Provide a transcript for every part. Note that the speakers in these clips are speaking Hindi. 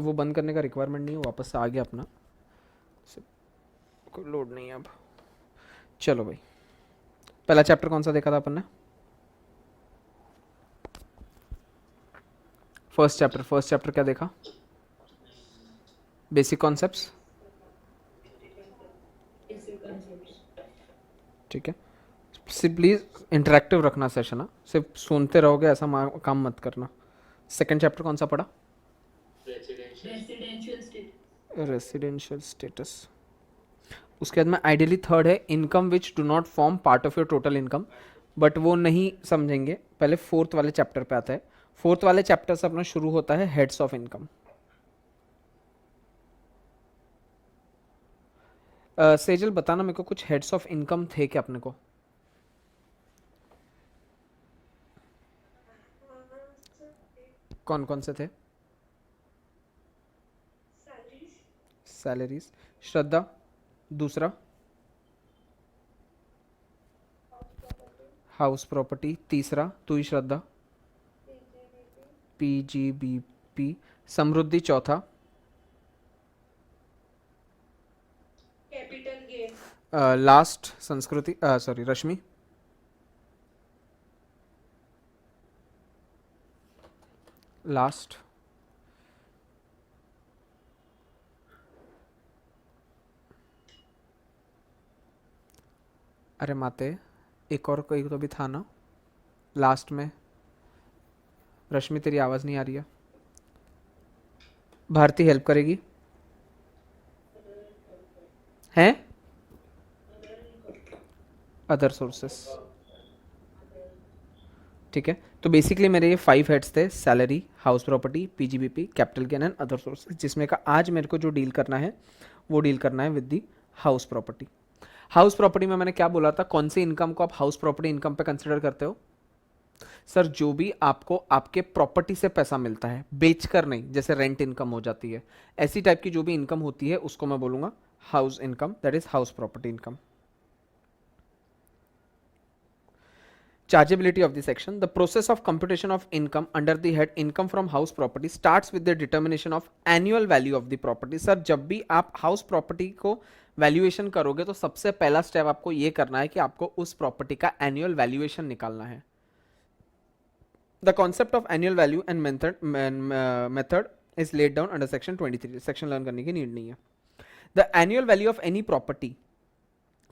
अब वो बंद करने का रिक्वायरमेंट नहीं है, वापस से आ गया अपना, कोई लोड नहीं है अब। चलो भाई, पहला चैप्टर कौन सा देखा था अपन ने? फर्स्ट चैप्टर क्या देखा? Basic concepts. ठीक है, सिर्फ प्लीज इंटरेक्टिव रखना सेशन, हाँ, सिर्फ सुनते रहोगे ऐसा काम मत करना। सेकंड चैप्टर कौन सा पढ़ा? Residential status. उसके बाद में आइडियली थर्ड है income which do not form part of your total income, but वो नहीं समझेंगे, पहले फोर्थ वाले चैप्टर पे आता है। फोर्थ वाले चैप्टर से अपना शुरू होता है हेड्स ऑफ इनकम। सेजल बताना मेरे को, कुछ हेड्स ऑफ इनकम थे क्या अपने को? कौन कौन से थे? सैलरीज, श्रद्धा। दूसरा हाउस प्रॉपर्टी, तीसरा तू ही श्रद्धा। पीजीबीपी। समृद्धि चौथा। Capital gain. लास्ट संस्कृति, सॉरी रश्मि। लास्ट अरे माते, एक और कोई तो भी था ना लास्ट में। रश्मि तेरी आवाज नहीं आ रही है। भारती हेल्प करेगी? हैं? Other sources. ठीक है, तो बेसिकली मेरे ये 5 हेड्स थे, salary, house property, PGBP, capital gain and other sources, जिसमें का आज मेरे को जो डील करना है वो डील करना है with the house property. House property में मैंने क्या बोला था, कौन सी इनकम को आप हाउस प्रॉपर्टी इनकम पे कंसिडर करते हो? सर जो भी आपको आपके प्रॉपर्टी से पैसा मिलता है, बेचकर नहीं, जैसे रेंट इनकम हो जाती है, ऐसी टाइप की जो भी इनकम होती है उसको मैं बोलूंगा house income, that is house property income. Chargeability of the section. The process of computation of income under the head income from house property starts with the determination of annual value of the property. Sir जब भी आप हाउस प्रॉपर्टी को वैल्यूएशन करोगे तो सबसे पहला स्टेप आपको ये करना है कि आपको उस प्रॉपर्टी का एनुअल वैल्यूएशन निकालना है। The concept of annual value and method is laid down under section 23. Section learn करने की नीड नहीं है। The annual value of any property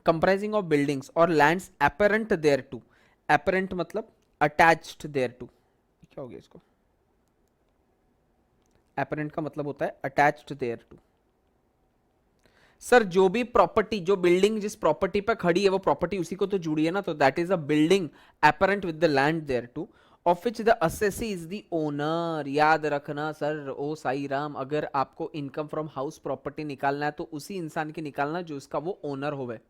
comprising of buildings or lands apparent thereto, apparent मतलब attached thereto, क्या हो गया इसको? apparent का मतलब होता है attached thereto। सर जो भी प्रॉपर्टी, जो बिल्डिंग जिस प्रॉपर्टी पर खड़ी है वो प्रॉपर्टी उसी को तो जुड़ी है ना, तो that is a building apparent with the land thereto of which the assessee is the owner। याद रखना सर, ओ साई राम, अगर आपको इनकम फ्रॉम हाउस प्रॉपर्टी निकालना है तो उसी इंसान की निकालना जो उसका वो ओनर होवे।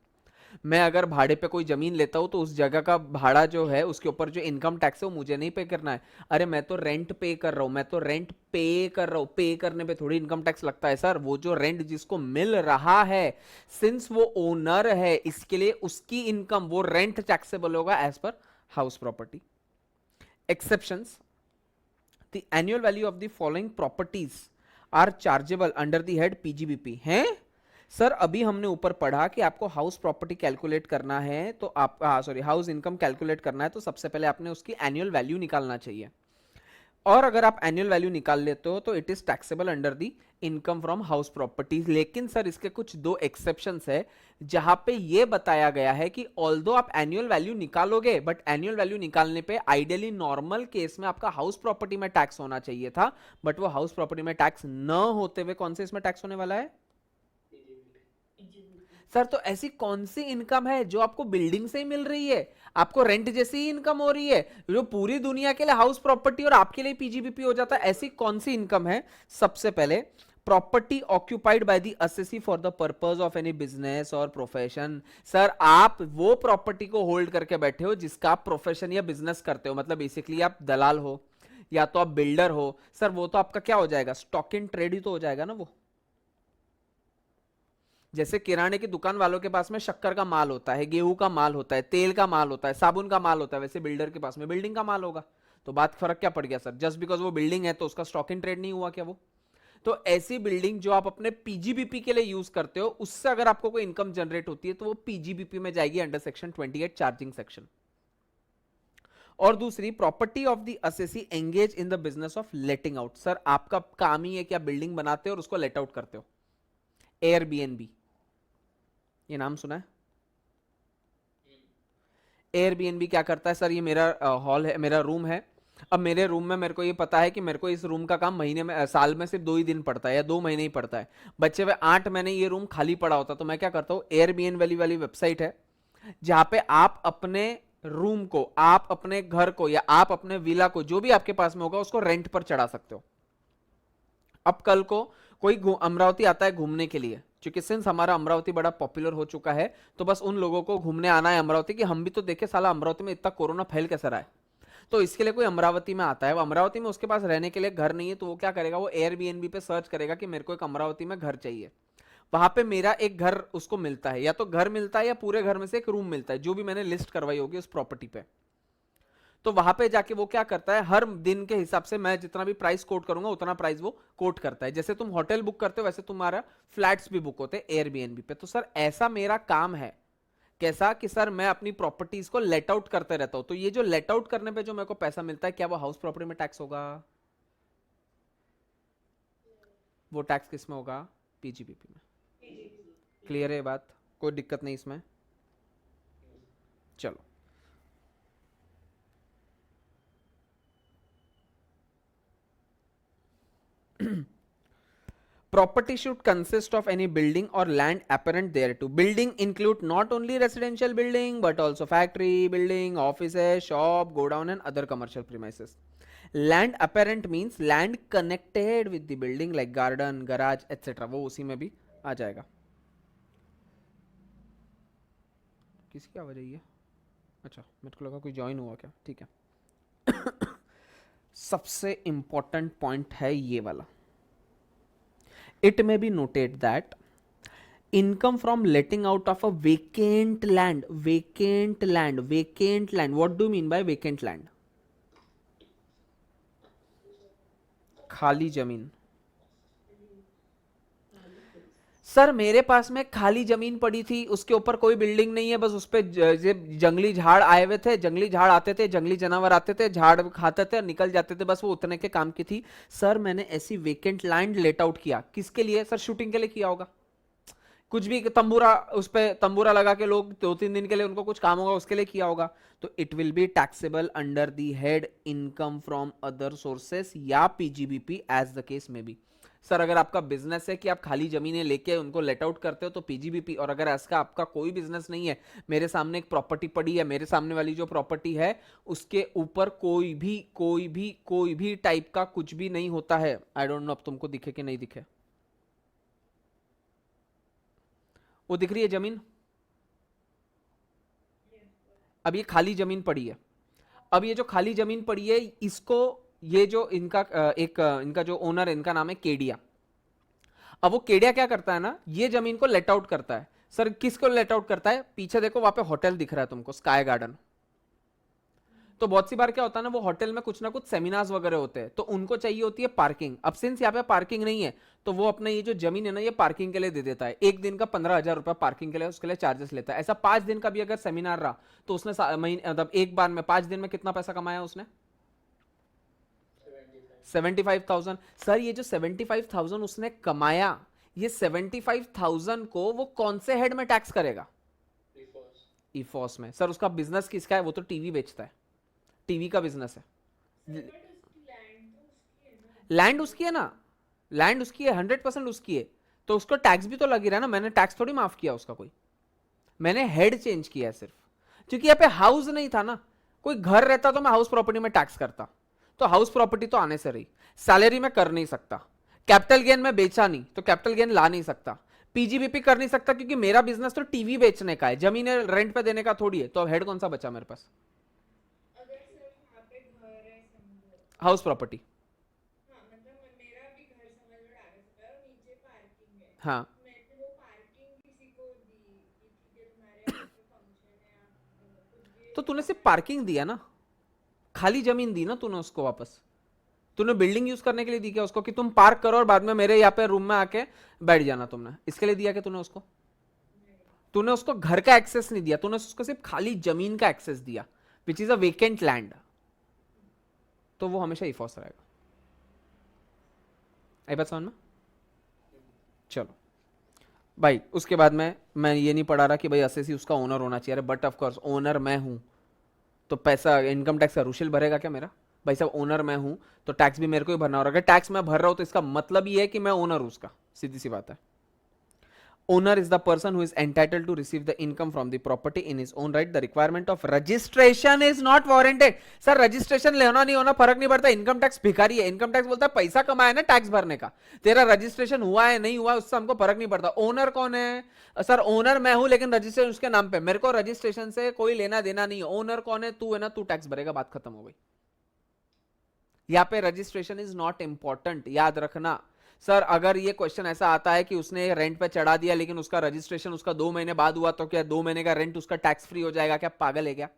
मैं अगर भाड़े पे कोई जमीन लेता हूँ तो उस जगह का भाड़ा जो है उसके ऊपर जो इनकम टैक्स है वो मुझे नहीं पे करना है। अरे मैं तो रेंट पे कर रहा हूँ, मैं तो रेंट पे कर रहा हूँ, पे करने पे थोड़ी इनकम टैक्स लगता है सर। वो जो रेंट जिसको मिल रहा है, सिंस वो ओनर है, इसके लिए उसकी इनकम वो रेंट टैक्सेबल होगा as per house property. Exceptions, the annual value of the following properties are chargeable under the head PGBP हैं। सर अभी हमने ऊपर पढ़ा कि आपको हाउस प्रॉपर्टी कैलकुलेट करना है तो आप सॉरी हाउस इनकम कैलकुलेट करना है तो सबसे पहले आपने उसकी एनुअल वैल्यू निकालना चाहिए, और अगर आप एनुअल वैल्यू निकाल लेते हो तो it is taxable under the income from house properties. लेकिन सर इसके कुछ दो एक्सेप्शंस है जहां पे ये बताया गया है कि ऑल्दो आप एनुअल वैल्यू निकालोगे बट एनुअल वैल्यू निकालने पे आइडियली नॉर्मल केस में आपका हाउस प्रॉपर्टी में टैक्स होना चाहिए था, बट वो हाउस प्रॉपर्टी में टैक्स न होते हुए कौन से इसमें टैक्स होने वाला है? सर तो ऐसी कौन सी इनकम है जो आपको बिल्डिंग से ही मिल रही है, आपको रेंट जैसी ही इनकम हो रही है, जो पूरी दुनिया के लिए हाउस प्रॉपर्टी और आपके लिए पीजीबीपी हो जाता है? ऐसी कौन सी इनकम है? सबसे पहले property occupied by the assessee for the purpose of any business और प्रोफेशन। सर आप वो प्रॉपर्टी को होल्ड करके बैठे हो जिसका आप प्रोफेशन या बिजनेस करते हो, मतलब बेसिकली आप दलाल हो या तो आप बिल्डर हो। सर वो तो आपका क्या हो जाएगा, स्टॉक इन ट्रेड ही तो हो जाएगा ना वो। जैसे किराने की दुकान वालों के पास में शक्कर का माल होता है, गेहूं का माल होता है, तेल का माल होता है, साबुन का माल होता है, वैसे बिल्डर के पास में बिल्डिंग का माल होगा। तो बात फर्क क्या पड़ गया सर, जस्ट बिकॉज वो बिल्डिंग है तो उसका स्टॉक इन ट्रेड नहीं हुआ क्या वो? तो ऐसी बिल्डिंग जो आप अपने पीजीबीपी के लिए यूज करते हो, उससे अगर आपको कोई इनकम जनरेट होती है तो वो पीजीबीपी में जाएगी अंडर सेक्शन 28 चार्जिंग सेक्शन। और दूसरी, property of the assessee engage in the business of letting out. Sir आपका काम ही है कि आप बिल्डिंग बनाते हो और उसको लेट आउट करते हो। एयरबीएनबी, ये नाम सुना है? एयरबीएनबी क्या करता है सर, ये मेरा हॉल है, मेरा रूम है। अब मेरे रूम में मेरे को ये पता है कि मेरे को इस रूम का काम महीने में साल में सिर्फ 2 ही दिन पड़ता है या 2 महीने ही पड़ता है। बच्चे हुए 8 महीने ये रूम खाली पड़ा होता, तो मैं क्या करता हूँ, एयरबीएनबी वाली वेबसाइट है जहां पे आप अपने रूम को, आप अपने घर को या आप अपने विला को, जो भी आपके पास में होगा उसको रेंट पर चढ़ा सकते हो। अब कल को कोई अमरावती आता है घूमने के लिए, क्योंकि सिंस हमारा अमरावती बड़ा पॉपुलर हो चुका है, तो बस उन लोगों को घूमने आना है अमरावती कि हम भी तो देखे साला अमरावती में इतना कोरोना फैल कैसा रहा है। तो इसके लिए कोई अमरावती में आता है, वो अमरावती में उसके पास रहने के लिए घर नहीं है, तो वो क्या करेगा, वो एयरबीएनबी पे सर्च करेगा कि मेरे को एक अमरावती में घर चाहिए। वहां पे मेरा एक घर उसको मिलता है, या तो घर मिलता है या पूरे घर में से एक रूम मिलता है, जो भी मैंने लिस्ट करवाई होगी उस प्रॉपर्टी पे। तो वहां पे जाके वो क्या करता है, हर दिन के हिसाब से मैं जितना भी प्राइस कोट करूंगा उतना प्राइस वो कोट करता है। जैसे तुम होटल बुक करते हो वैसे तुम्हारा फ्लैट्स भी बुक होते हैं एयरबीएनबी पे। तो सर ऐसा मेरा काम है, कैसा कि सर मैं अपनी प्रॉपर्टीज को लेट आउट करते रहता हूं। तो ये जो लेट आउट करने पे जो मेरे को पैसा मिलता है, क्या वो हाउस प्रॉपर्टी में टैक्स होगा? वो टैक्स किस में होगा? पीजीबीपी में। क्लियर है ये बात? कोई दिक्कत नहीं इसमें? चलो, property should consist of any building or land apparent thereto. Building include not only residential building but also factory building, offices, shop, godown and other commercial premises. Land apparent means land connected with the building like garden, garage etc. वो उसी में भी आ जाएगा। किसकी आवाज आई है? अच्छा, मेरे को लगा कोई ज्वाइन हुआ क्या। ठीक है। सबसे इंपॉर्टेंट पॉइंट है ये वाला। It may be noted that income from letting out of a vacant land, what do you mean by vacant land? खाली जमीन। सर मेरे पास में खाली जमीन पड़ी थी, उसके ऊपर कोई बिल्डिंग नहीं है, बस उस पे जंगली झाड़ आए हुए थे, जंगली झाड़ आते थे, जंगली जानवर आते थे, झाड़ खाते थे, निकल जाते थे, बस वो उतने के काम की थी। सर मैंने ऐसी वेकेंट लैंड लेट आउट किया, किसके लिए सर? शूटिंग के लिए किया होगा, कुछ भी तंबूरा, उस पे तंबूरा लगा के लोग 2-3 दिन के लिए उनको कुछ काम होगा उसके लिए किया होगा। तो it will be taxable under the head income from other sources या पीजीबीपी एज द केस में बी। सर अगर आपका बिजनेस है कि आप खाली जमीनें लेके उनको लेट आउट करते हो तो पीजीबीपी, और अगर ऐसा आपका कोई बिजनेस नहीं है, मेरे सामने एक प्रॉपर्टी पड़ी है, मेरे सामने वाली जो प्रॉपर्टी है उसके ऊपर कोई भी टाइप का कुछ भी नहीं होता है। आई डोंट नो अब तुमको दिखे कि नहीं दिखे, वो दिख रही है जमीन? अब ये खाली जमीन पड़ी है, अब ये जो खाली जमीन पड़ी है इसको, ये जो इनका इनका जो ओनर है, इनका नाम है केडिया। अब वो केडिया क्या करता है ना, ये जमीन को लेट आउट करता है। सर किसको लेट आउट करता है? पीछे देखो वहां पे होटल दिख रहा है तुमको, स्काई गार्डन। तो बहुत सी बार क्या होता है ना, वो होटल में कुछ ना कुछ सेमिनार्स वगैरह होते हैं, तो उनको चाहिए होती है पार्किंग। अब सिंस यहाँ पे पार्किंग नहीं है, तो वो अपने ये जो जमीन है ना ये पार्किंग के लिए दे देता है। एक दिन का 15,000 रुपया पार्किंग के लिए उसके लिए चार्जेस लेता है। ऐसा 5 दिन का भी अगर सेमिनार रहा तो उसने मतलब एक बार में 5 दिन में कितना पैसा कमाया उसने? 75,000। सर ये जो 75,000 उसने कमाया, ये 75,000 को वो कौन से हेड में टैक्स करेगा? ईफॉस में। सर उसका बिजनेस किसका है? वो तो टीवी बेचता है, टीवी का बिजनेस है। लैंड उसकी है ना, लैंड उसकी है, 100% उसकी है, तो उसको टैक्स भी तो लग ही रहा है ना। मैंने टैक्स थोड़ी माफ किया उसका, कोई मैंने हेड चेंज किया है सिर्फ, क्योंकि यहाँ पे हाउस नहीं था ना। कोई घर रहता तो मैं हाउस प्रॉपर्टी में टैक्स करता, तो हाउस प्रॉपर्टी तो आने से रही। सैलरी में कर नहीं सकता, कैपिटल गेन में बेचा नहीं तो कैपिटल गेन ला नहीं सकता, पीजीबीपी कर नहीं सकता क्योंकि मेरा बिजनेस तो टीवी बेचने का है, जमीन रेंट पे देने का थोड़ी है। तो अब हेड कौन सा बचा मेरे पास? House property. हाँ, तो तूने सिर्फ पार्किंग दिया ना, खाली जमीन दी ना तूने उसको वापस। तूने बिल्डिंग यूज करने के लिए दी क्या उसको कि तुम पार्क करो और बाद में मेरे यहाँ पे रूम में आके बैठ जाना, तुमने इसके लिए दिया क्या तूने उसको? तूने उसको घर का एक्सेस नहीं दिया, तूने उसको सिर्फ खाली जमीन का एक्सेस दिया, which is a vacant land, तो वो हमेशा इफॉस रहेगा। आई बात समझ में? चलो भाई, उसके बाद में मैं ये नहीं पढ़ा रहा कि भाई एसएससी उसका ओनर होना चाहिए, बट ऑफ कोर्स ओनर मैं हूं तो पैसा इनकम टैक्स का रुशिल भरेगा क्या मेरा? भाई साहब ओनर मैं हूं तो टैक्स भी मेरे को ही भरना, और अगर टैक्स मैं भर रहा हूं तो इसका मतलब ये है कि मैं ओनर हूं उसका, सीधी सी बात है। Owner is the person who is entitled to receive the income from the property in his own right. The requirement of registration is not warranted. Sir registration लेना नहीं होना फर्क नहीं पड़ता, इनकम टैक्स भिखारी है, इनकम टैक्स बोलता है पैसा कमाया ना टैक्स भरने का, तेरा रजिस्ट्रेशन हुआ है नहीं हुआ उससे हमको फर्क नहीं पड़ता। ओनर कौन है? सर ओनर मैं हूं लेकिन रजिस्ट्रेशन उसके नाम पे, मेरे को रजिस्ट्रेशन से कोई लेना देना नहीं है। ओनर कौन है? तू है ना, तू टैक्स भरेगा, बात खत्म हो गई। यहाँ पे रजिस्ट्रेशन इज नॉट इंपॉर्टेंट, याद रखना। सर अगर ये क्वेश्चन ऐसा आता है कि उसने रेंट पे चढ़ा दिया लेकिन उसका रजिस्ट्रेशन उसका 2 महीने बाद हुआ, तो क्या 2 महीने का रेंट उसका टैक्स फ्री हो जाएगा? क्या पागल है क्या?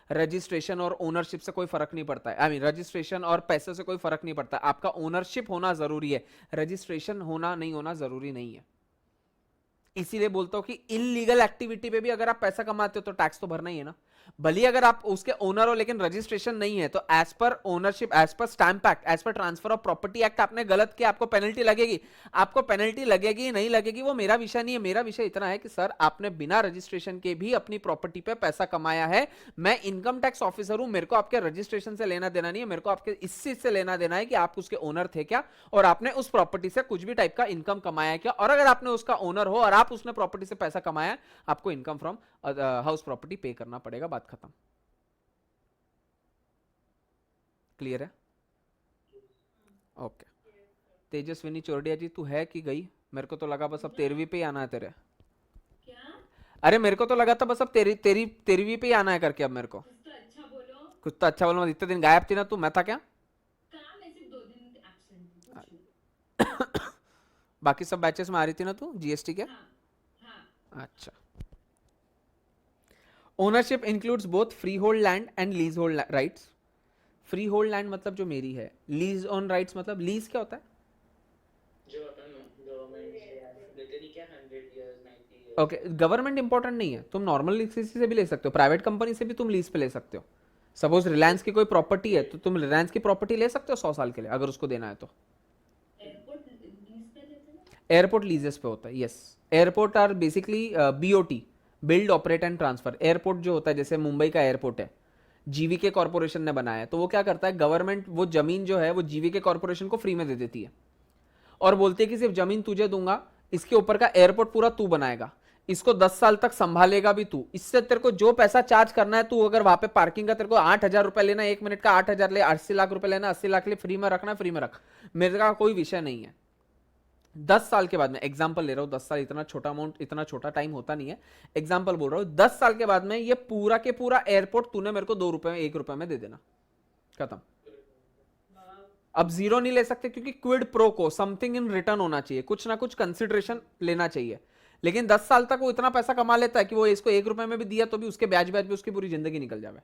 रजिस्ट्रेशन और ओनरशिप से कोई फर्क नहीं पड़ता है, आई मीन रजिस्ट्रेशन और पैसे से कोई फर्क नहीं पड़ता। आपका ओनरशिप होना जरूरी है, रजिस्ट्रेशन होना नहीं होना जरूरी नहीं है। इसीलिए बोलता हूं कि इलीगल एक्टिविटी पे भी अगर आप पैसा कमाते हो तो टैक्स तो भरना ही है ना। भले अगर आप उसके ओनर हो लेकिन रजिस्ट्रेशन नहीं है तो as per ownership, as per stamp act, as per transfer of property act आपने गलत किया, आपको पेनल्टी लगेगी। आपको पेनल्टी लगेगी नहीं लगेगी वो मेरा विषय नहीं है, मेरा विषय इतना है कि सर आपने बिना रजिस्ट्रेशन के भी अपनी प्रॉपर्टी पे पैसा कमाया है। मैं इनकम टैक्स ऑफिसर हूं, मेरे को आपके रजिस्ट्रेशन से लेना देना नहीं है, मेरे को आपके इस चीज से लेना देना है कि आप उसके ओनर थे क्या और आपने उस प्रॉपर्टी से कुछ भी टाइप का इनकम कमाया क्या। और अगर आपने उसका ओनर हो और आप उसने प्रॉपर्टी से पैसा कमाया, आपको इनकम फ्रॉम हाउस प्रॉपर्टी पे करना पड़ेगा, बात खत्म। क्लियर है? ओके। तेजस्विनी चोरडिया जी तू है कि गई? मेरे को तो लगा बस अब 13वीं पे ही आना है तेरे। क्या? अरे मेरे को तो लगा था बस अब 13वीं पे ही आना है करके, अब मेरे को कुछ तो अच्छा बोलो। इतने दिन गायब थी ना तू, मैं था क्या? सिर्फ 2 दिन एब्सेंट थी। बाकी सब बैचेस में आ रही थी ना तू जीएसटी के? हाँ। अच्छा। Ownership includes both free hold land and lease hold rights. Free hold land मतलब जो मेरी है, लीज ऑन राइट्स मतलब लीज क्या होता है? जो गवर्नमेंट देती क्या 100 years 90 years. Okay, government important नहीं है, तुम नॉर्मल किसी से भी ले सकते हो, प्राइवेट कंपनी से भी तुम लीज पे ले सकते हो। सपोज रिलायंस की कोई प्रॉपर्टी है तो तुम रिलायंस की प्रॉपर्टी ले सकते हो 100 साल के लिए अगर उसको देना है तो। एयरपोर्ट लीजेस पे होता है, yes. Airport are basically BOT, build operate and transfer. Airport जो होता है जैसे मुंबई का एयरपोर्ट है, जीवीके कॉर्पोरेशन ने बनाया है, तो वो क्या करता है, गवर्नमेंट वो जमीन जो है वो जीवीके कॉर्पोरेशन को फ्री में दे देती है और बोलती है कि सिर्फ जमीन तुझे दूंगा, इसके ऊपर का एयरपोर्ट पूरा तू बनाएगा, इसको 10 साल तक संभालेगा भी तू, इससे तेरे को जो पैसा चार्ज करना है, तू अगर वहां पे पार्किंग का तेरे को 8,000 रुपए लेना, 1 मिनट का 8,000 ले, 80 लाख रुपए लेना, 80 लाख ले, फ्री में रखना, फ्री में रख, मेरे का कोई विषय नहीं है। 10 साल के बाद में एग्जांपल ले रहा हूं, 10 साल इतना छोटा अमाउंट, इतना छोटा टाइम होता नहीं है, एग्जांपल बोल रहा हूं, 10 साल के बाद में ये पूरा के पूरा एयरपोर्ट तूने मेरे को 2 रुपए में, 1 रुपए में दे देना, खत्म। अब जीरो नहीं ले सकते क्योंकि क्विड प्रो को समथिंग इन रिटर्न होना चाहिए, कुछ ना कुछ कंसिडरेशन लेना चाहिए। लेकिन 10 साल तक वो इतना पैसा कमा लेता है कि वो इसको 1 रुपए में भी दिया तो भी उसके ब्याज ब्याज पे उसकी पूरी जिंदगी निकल जाए।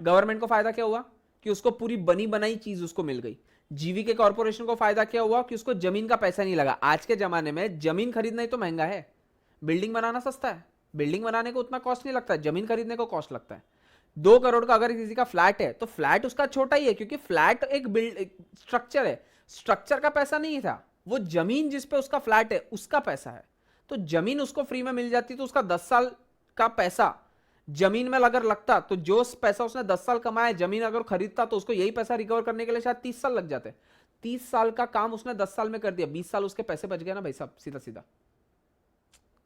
गवर्नमेंट को फायदा क्या हुआ कि उसको पूरी बनी बनाई चीज उसको मिल गई। जीवीके कॉर्पोरेशन को फायदा क्या हुआ कि उसको जमीन का पैसा नहीं लगा। आज के जमाने में जमीन खरीदना ही तो महंगा है, बिल्डिंग बनाना सस्ता है। बिल्डिंग बनाने को उतना कॉस्ट नहीं लगता है, जमीन खरीदने को कॉस्ट लगता है। 2 करोड़ का अगर किसी का फ्लैट है तो फ्लैट उसका छोटा ही है क्योंकि फ्लैट एक स्ट्रक्चर है, स्ट्रक्चर का पैसा नहीं था, वो जमीन जिस पे उसका फ्लैट है उसका पैसा है। तो जमीन उसको फ्री में मिल जाती तो उसका 10 साल का पैसा जमीन में अगर लगता तो जो पैसा उसने 10 साल कमाया जमीन अगर खरीदता तो उसको यही पैसा रिकवर करने के लिए शायद 30 साल लग जाते। 30 साल का काम उसने 10 साल में कर दिया, 20 साल उसके पैसे बच गए ना भाई साहब, सीधा सीधा।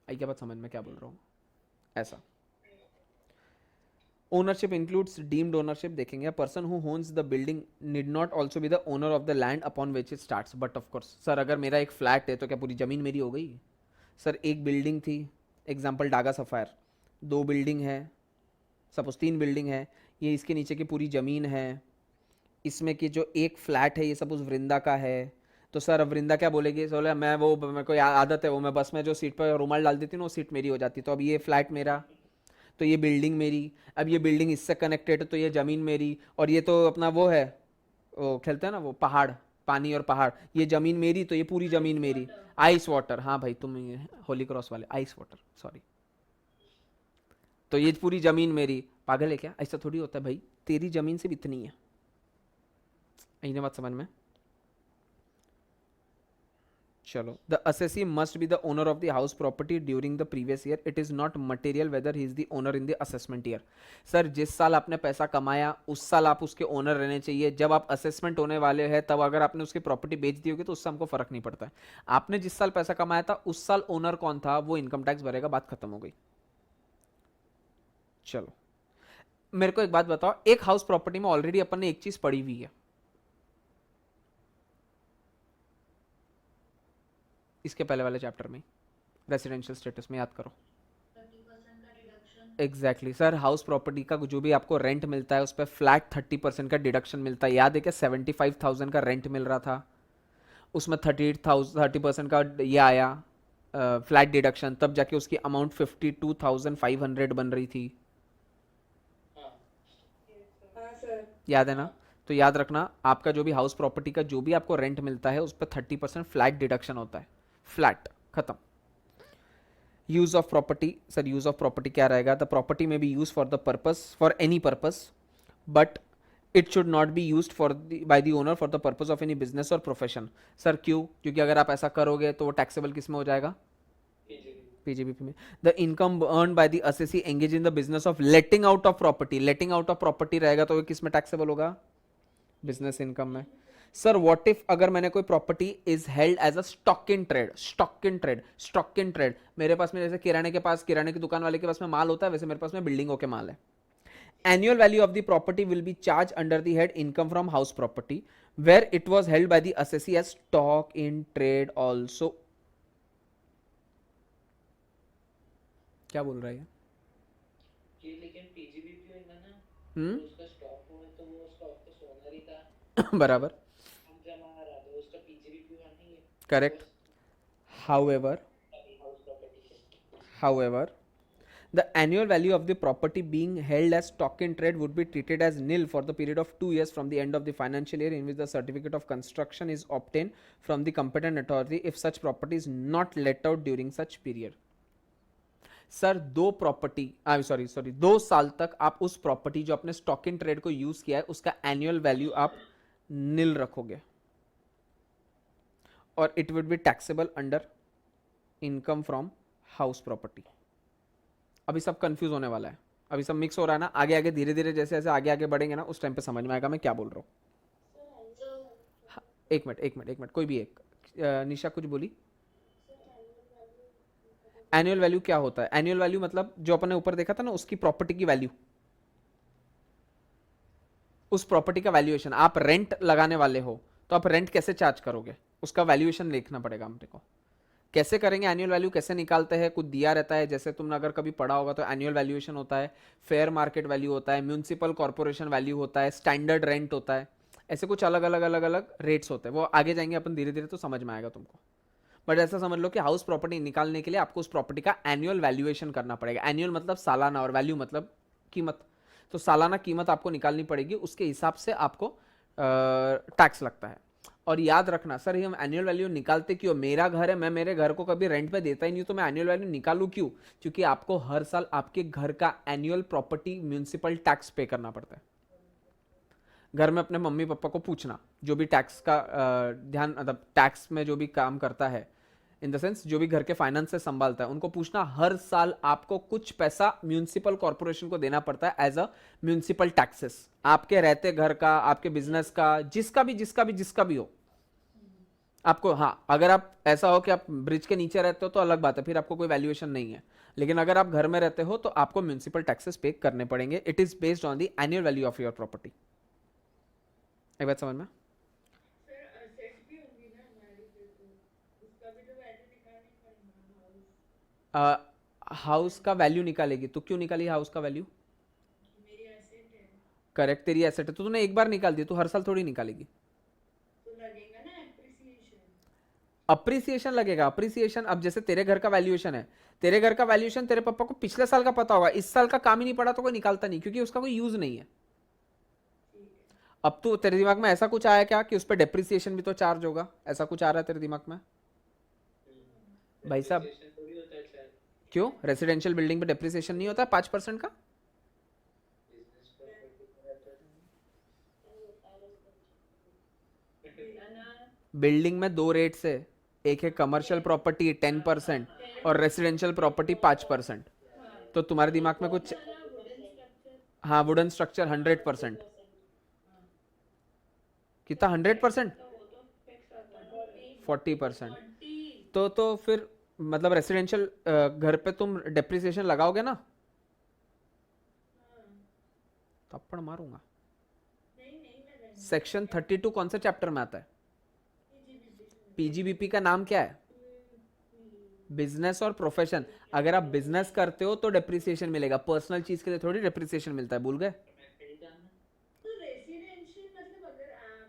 आई क्या बात समझ में क्या बोल रहा हूं? ऐसा। ओनरशिप इंक्लूड्स डीम्ड ओनरशिप, देखेंगे person who owns the building need not also be the owner of the land upon which it starts, but of course sir अगर मेरा एक फ्लैट है तो क्या पूरी जमीन मेरी हो गई? सर एक बिल्डिंग थी, एग्जाम्पल डागा सफायर, 2 बिल्डिंग है, सपोज 3 बिल्डिंग है, ये इसके नीचे की पूरी ज़मीन है, इसमें की जो एक फ्लैट है ये सपोज वृंदा का है, तो सर अब वृंदा क्या बोलेगी, बोले मैं वो मेरे को आदत है वो मैं बस में जो सीट पर रुमाल डाल देती हूँ वो सीट मेरी हो जाती, तो अब ये फ्लैट मेरा, तो ये बिल्डिंग मेरी, अब ये बिल्डिंग इससे कनेक्टेड है तो ये ज़मीन मेरी, और ये तो अपना वो है वो खेलते हैं ना वो पहाड़, पानी और पहाड़, ये जमीन मेरी तो ये पूरी जमीन मेरी। आइस वाटर, हाँ भाई तुम ये होली क्रॉस वाले, आइस वाटर सॉरी। तो ये पूरी जमीन मेरी, पागल है क्या, ऐसा थोड़ी होता है भाई, तेरी जमीन सिर्फ इतनी है। इन्हें बात समझ में। चलो, the assessee must be the owner of the house property during the previous year, it is not material weather he is the owner in the assessment year. Sir जिस साल आपने पैसा कमाया उस साल आप उसके ओनर रहने चाहिए, जब आप असेसमेंट होने वाले हैं तब अगर आपने उसकी प्रॉपर्टी बेच दी होगी तो उससे हमको फर्क नहीं पड़ता है। आपने जिस साल पैसा कमाया था उस साल ओनर कौन था वो इनकम टैक्स भरेगा, बात खत्म हो गई। चलो मेरे को एक बात बताओ, एक हाउस प्रॉपर्टी में ऑलरेडी अपन ने एक चीज पढ़ी हुई है, इसके पहले वाले चैप्टर में रेसिडेंशियल स्टेटस में, याद करो। एग्जैक्टली सर, हाउस प्रॉपर्टी का जो भी आपको रेंट मिलता है उस पर फ्लैट 30% का डिडक्शन मिलता है। याद है क्या, 75,000 का रेंट मिल रहा था, उसमें 30% का ये आया फ्लैट डिडक्शन, तब जाके उसकी अमाउंट 52,500 बन रही थी। याद है ना। तो याद रखना, आपका जो भी हाउस प्रॉपर्टी का जो भी आपको रेंट मिलता है उस पर 30% फ्लैट डिडक्शन होता है, फ्लैट, खत्म। Use of property, sir use of property क्या रहेगा, द प्रॉपर्टी में B use for the purpose, for any purpose, but it should not be use for by the owner for the purpose of any business और प्रोफेशन। सर क्यों, क्योंकि अगर आप ऐसा करोगे तो वो टैक्सेबल किस में हो जाएगा, पीजीबीपी में। The income earn by the assessee engage in the business of letting out of property, letting out of property रहेगा तो वो किस में टैक्सेबल होगा, बिजनेस इनकम में। सर व्हाट इफ अगर मैंने कोई property is held as a stock in trade, stock in trade, stock in trade, मेरे पास में जैसे किराने के पास, किराने की दुकान वाले के पास में माल होता है, वैसे मेरे पास में बिल्डिंगों के माल है। Annual value of the property will be charged under the head income from house property where it was held by the assessee as stock in trade also। क्या बोल रहा है ये? लेकिन पीजीबीपी होगा ना, हम्म तो उसका स्टॉक हो तो वो स्टॉक तो सोना ही था, बराबर, हम जमा रहा तो उसका पीजीबीपी हुआ नहीं है। Correct. however house property however the annual value of the property being held as stock in trade would be treated as nil for the period of 2 years from the end of the financial year in which the certificate of construction is obtained from the competent authority if such property is not let out during such period। Sir दो प्रॉपर्टी, सॉरी सॉरी, 2 साल तक आप उस प्रॉपर्टी जो आपने स्टॉक इन ट्रेड को यूज किया है उसका एनुअल वैल्यू आप नील रखोगे और it would be taxable under income from house property. अभी सब कंफ्यूज होने वाला है, अभी सब मिक्स हो रहा है ना, आगे आगे धीरे धीरे जैसे जैसे आगे आगे बढ़ेंगे ना उस टाइम पे समझ में आएगा मैं क्या बोल रहा हूँ। हाँ, एक मिनट एक मिनट एक मिनट, कोई भी एक, निशा कुछ बोली। एनुअल वैल्यू क्या होता है, एनुअल वैल्यू मतलब जो अपन ने ऊपर देखा था ना उसकी प्रॉपर्टी की वैल्यू, उस प्रॉपर्टी का वैल्यूएशन। आप रेंट लगाने वाले हो तो आप रेंट कैसे चार्ज करोगे, उसका वैल्यूएशन देखना पड़ेगा हमने को। कैसे करेंगे एनुअल वैल्यू, कैसे निकालते हैं, कुछ दिया रहता है, जैसे तुमने अगर कभी पढ़ा होगा तो एनुअल वैल्यूएशन होता है, फेयर मार्केट वैल्यू होता है, म्यूनिसिपल कॉर्पोरेशन वैल्यू होता है, स्टैंडर्ड रेंट होता है, ऐसे कुछ अलग अलग अलग अलग रेट्स होते हैं। वो आगे जाएंगे अपन धीरे धीरे तो समझ में आएगा तुमको। बट ऐसा समझ लो कि हाउस प्रॉपर्टी निकालने के लिए आपको उस प्रॉपर्टी का एनुअल वैल्यूएशन करना पड़ेगा। एनुअल मतलब सालाना और वैल्यू मतलब कीमत, तो सालाना कीमत आपको निकालनी पड़ेगी, उसके हिसाब से आपको टैक्स लगता है। और याद रखना सर हम एनुअल वैल्यू निकालते क्यों, मेरा घर है, मैं मेरे घर को कभी रेंट पे देता ही नहीं तो मैं एनुअल वैल्यू निकालूं क्यों, क्योंकि आपको हर साल आपके घर का एनुअल प्रॉपर्टी म्यूनिसिपल टैक्स पे करना पड़ता है। घर में अपने मम्मी पापा को पूछना, जो भी टैक्स का ध्यान, मतलब टैक्स में जो भी काम करता है, इन द सेंस जो भी घर के फाइनेंस से संभालता है, उनको पूछना हर साल आपको कुछ पैसा म्यूनिसिपल कॉर्पोरेशन को देना पड़ता है एज अ म्यूनिसिपल टैक्सेस, आपके रहते घर का, आपके बिजनेस का, जिसका भी हो आपको। हाँ अगर आप ऐसा हो कि आप ब्रिज के नीचे रहते हो तो अलग बात है, फिर आपको कोई वैल्यूएशन नहीं है, लेकिन अगर आप घर में रहते हो तो आपको म्यूनिसिपल टैक्सेस पे करने पड़ेंगे। It is based on the annual value of your property. एक बात समझ में। हाउस का वैल्यू निकालेगी तो क्यों निकाली हाउस का वैल्यू, करेक्ट, तेरी एसेट है तो तूने एक बार निकाल दी, तू हर साल थोड़ी निकालेगी। अप्रिसिएशन लगेगा, अप्रिसिएशन, अब जैसे तेरे घर का वैल्यूएशन है, तेरे घर का वैल्यूएशन तेरे पापा को पिछले साल का पता होगा, इस साल का काम ही नहीं पड़ा तो कोई निकालता नहीं क्योंकि उसका कोई यूज नहीं है। अब तो तेरे दिमाग में ऐसा कुछ आया क्या कि उस पर डेप्रिसिएशन भी तो चार्ज होगा, ऐसा कुछ आ रहा है तेरे दिमाग में? भाई साहब Depreciation थोड़ी होता है शायद क्यों रेसिडेंशियल बिल्डिंग पे डेप्रिसिएशन नहीं होता है 5% का? बिजनेस प्रॉपर्टी में रहता है बिल्डिंग में दो रेट्स है, एक है कमर्शियल प्रॉपर्टी 10% और रेसिडेंशियल प्रॉपर्टी 5%। तो तुम्हारे दिमाग में कुछ, हाँ वुडन स्ट्रक्चर 100%, कितना 100%? 40%। तो फिर मतलब रेसिडेंशियल घर पे तुम डेप्रिसिएशन लगाओगे ना? थप्पड़ मारूंगा। सेक्शन 32 कौन से चैप्टर में आता है? पीजीबीपी का नाम क्या है? बिजनेस और प्रोफेशन। अगर आप बिजनेस करते हो तो डेप्रिसिएशन मिलेगा, पर्सनल चीज के लिए थोड़ी डेप्रिसिएशन मिलता है, भूल गए? तो रेसिडेंशियल मतलब अगर हम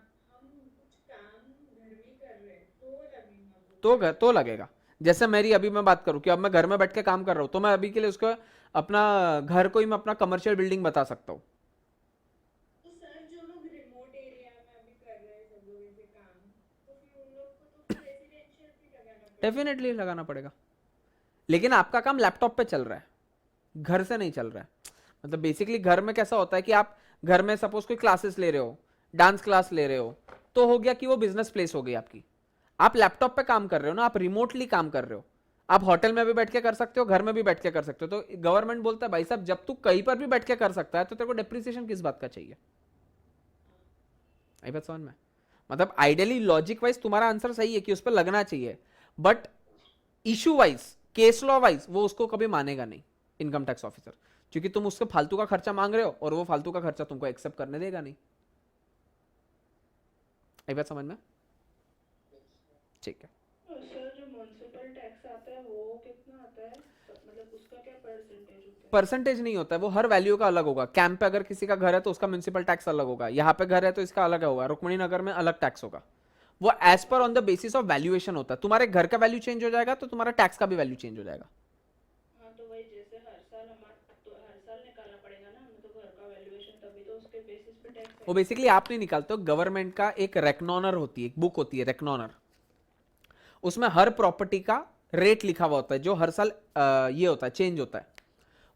कुछ काम घर में कर रहे हैं तो लगेगा वो तो लगेगा। जैसे मेरी अभी मैं बात करूं कि अब मैं घर में बैठ के काम कर रहा हूं, तो मैं अभी के लिए उसको अपना घर को ही मैं अपना कमर्शियल बिल्डिंग बता सकता हूं। तो सर जो लोग रिमोट एरिया में अभी कर रहे हैं सब लोग ऐसे काम तो फिर उन लोग को तो फिर रेसिडेंशियल भी लगाना पड़ेगा। डेफिनेटली लगाना पड़ेगा, लेकिन आपका काम लैपटॉप पे चल रहा है, घर से नहीं चल रहा है। मतलब बेसिकली घर में कैसा होता है कि आप घर में सपोज कोई क्लासेस ले रहे हो, डांस क्लास ले रहे हो, तो हो गया कि वो बिजनेस प्लेस हो गई आपकी। आप लैपटॉप पे काम कर रहे हो ना, आप रिमोटली काम कर रहे हो, आप होटल में भी बैठ के कर सकते हो, घर में भी बैठ के कर सकते हो। तो गवर्नमेंट बोलता है भाई साहब जब तू कहीं पर भी बैठ के कर सकता है तो तेरे को डेप्रिसिएशन किस बात का चाहिए? आई बात समझ में? मतलब आइडियली लॉजिक वाइज तुम्हारा आंसर सही है कि उस पर लगना चाहिए, but issue wise case law wise वो उसको कभी मानेगा नहीं इनकम टैक्स ऑफिसर, क्योंकि तुम उससे फालतू का खर्चा मांग रहे हो और वो फालतू का खर्चा तुमको एक्सेप्ट करने देगा नहीं। आई बात समझ में? ठीक है। सर जो म्युनिसिपल टैक्स आता है वो कितना आता है, मतलब उसका क्या परसेंटेज होता है? परसेंटेज नहीं होता है, वो हर वैल्यू का अलग होगा। कैंप पे अगर किसी का घर है तो उसका म्युनिसिपल टैक्स अलग होगा, यहाँ पे घर है तो इसका अलग होगा, रुक्मणी नगर में अलग टैक्स होगा। वो as per on the basis of valuation होता है। तुम्हारे घर का वैल्यू चेंज हो जाएगा तो तुम्हारा टैक्स का भी वैल्यू चेंज हो जाएगा। हाँ तो वही जैसे हर साल हमारा तो हर साल निकालना पड़ेगा ना हमें तो घर का वैल्यूएशन, तभी तो उसके बेसिस पे टैक्स वो बेसिकली आप नहीं निकालते हो, गवर्नमेंट का एक रेकनॉनर होती है, एक बुक होती है रेकनॉनर, उसमें हर प्रॉपर्टी का रेट लिखा हुआ होता है जो हर साल ये होता है चेंज होता है।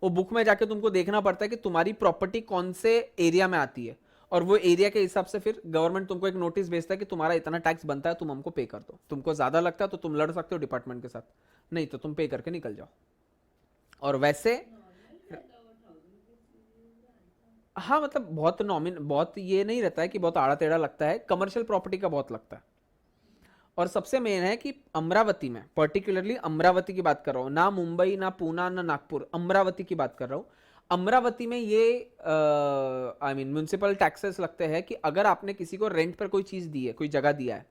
वो बुक में जाके तुमको देखना पड़ता है कि तुम्हारी प्रॉपर्टी कौन से एरिया में आती है, और वो एरिया के हिसाब से फिर गवर्नमेंट तुमको एक नोटिस भेजता है कि तुम्हारा इतना टैक्स बनता है, तुम हमको पे कर दो। तुमको ज्यादा लगता है तो तुम लड़ सकते हो डिपार्टमेंट के साथ, नहीं तो तुम पे करके निकल जाओ। और वैसे हाँ मतलब बहुत बहुत ये नहीं रहता है कि बहुत आड़ा टेढ़ा लगता है, कमर्शियल प्रॉपर्टी का बहुत लगता है। और सबसे मेन है कि अमरावती में, पर्टिकुलरली अमरावती की बात कर रहा हूँ, ना मुंबई ना पूना ना नागपुर, अमरावती की बात कर रहा हूँ। अमरावती में ये आई मीन म्यूनसिपल टैक्सेस लगते हैं कि अगर आपने किसी को रेंट पर कोई चीज़ दी है, कोई जगह दिया है,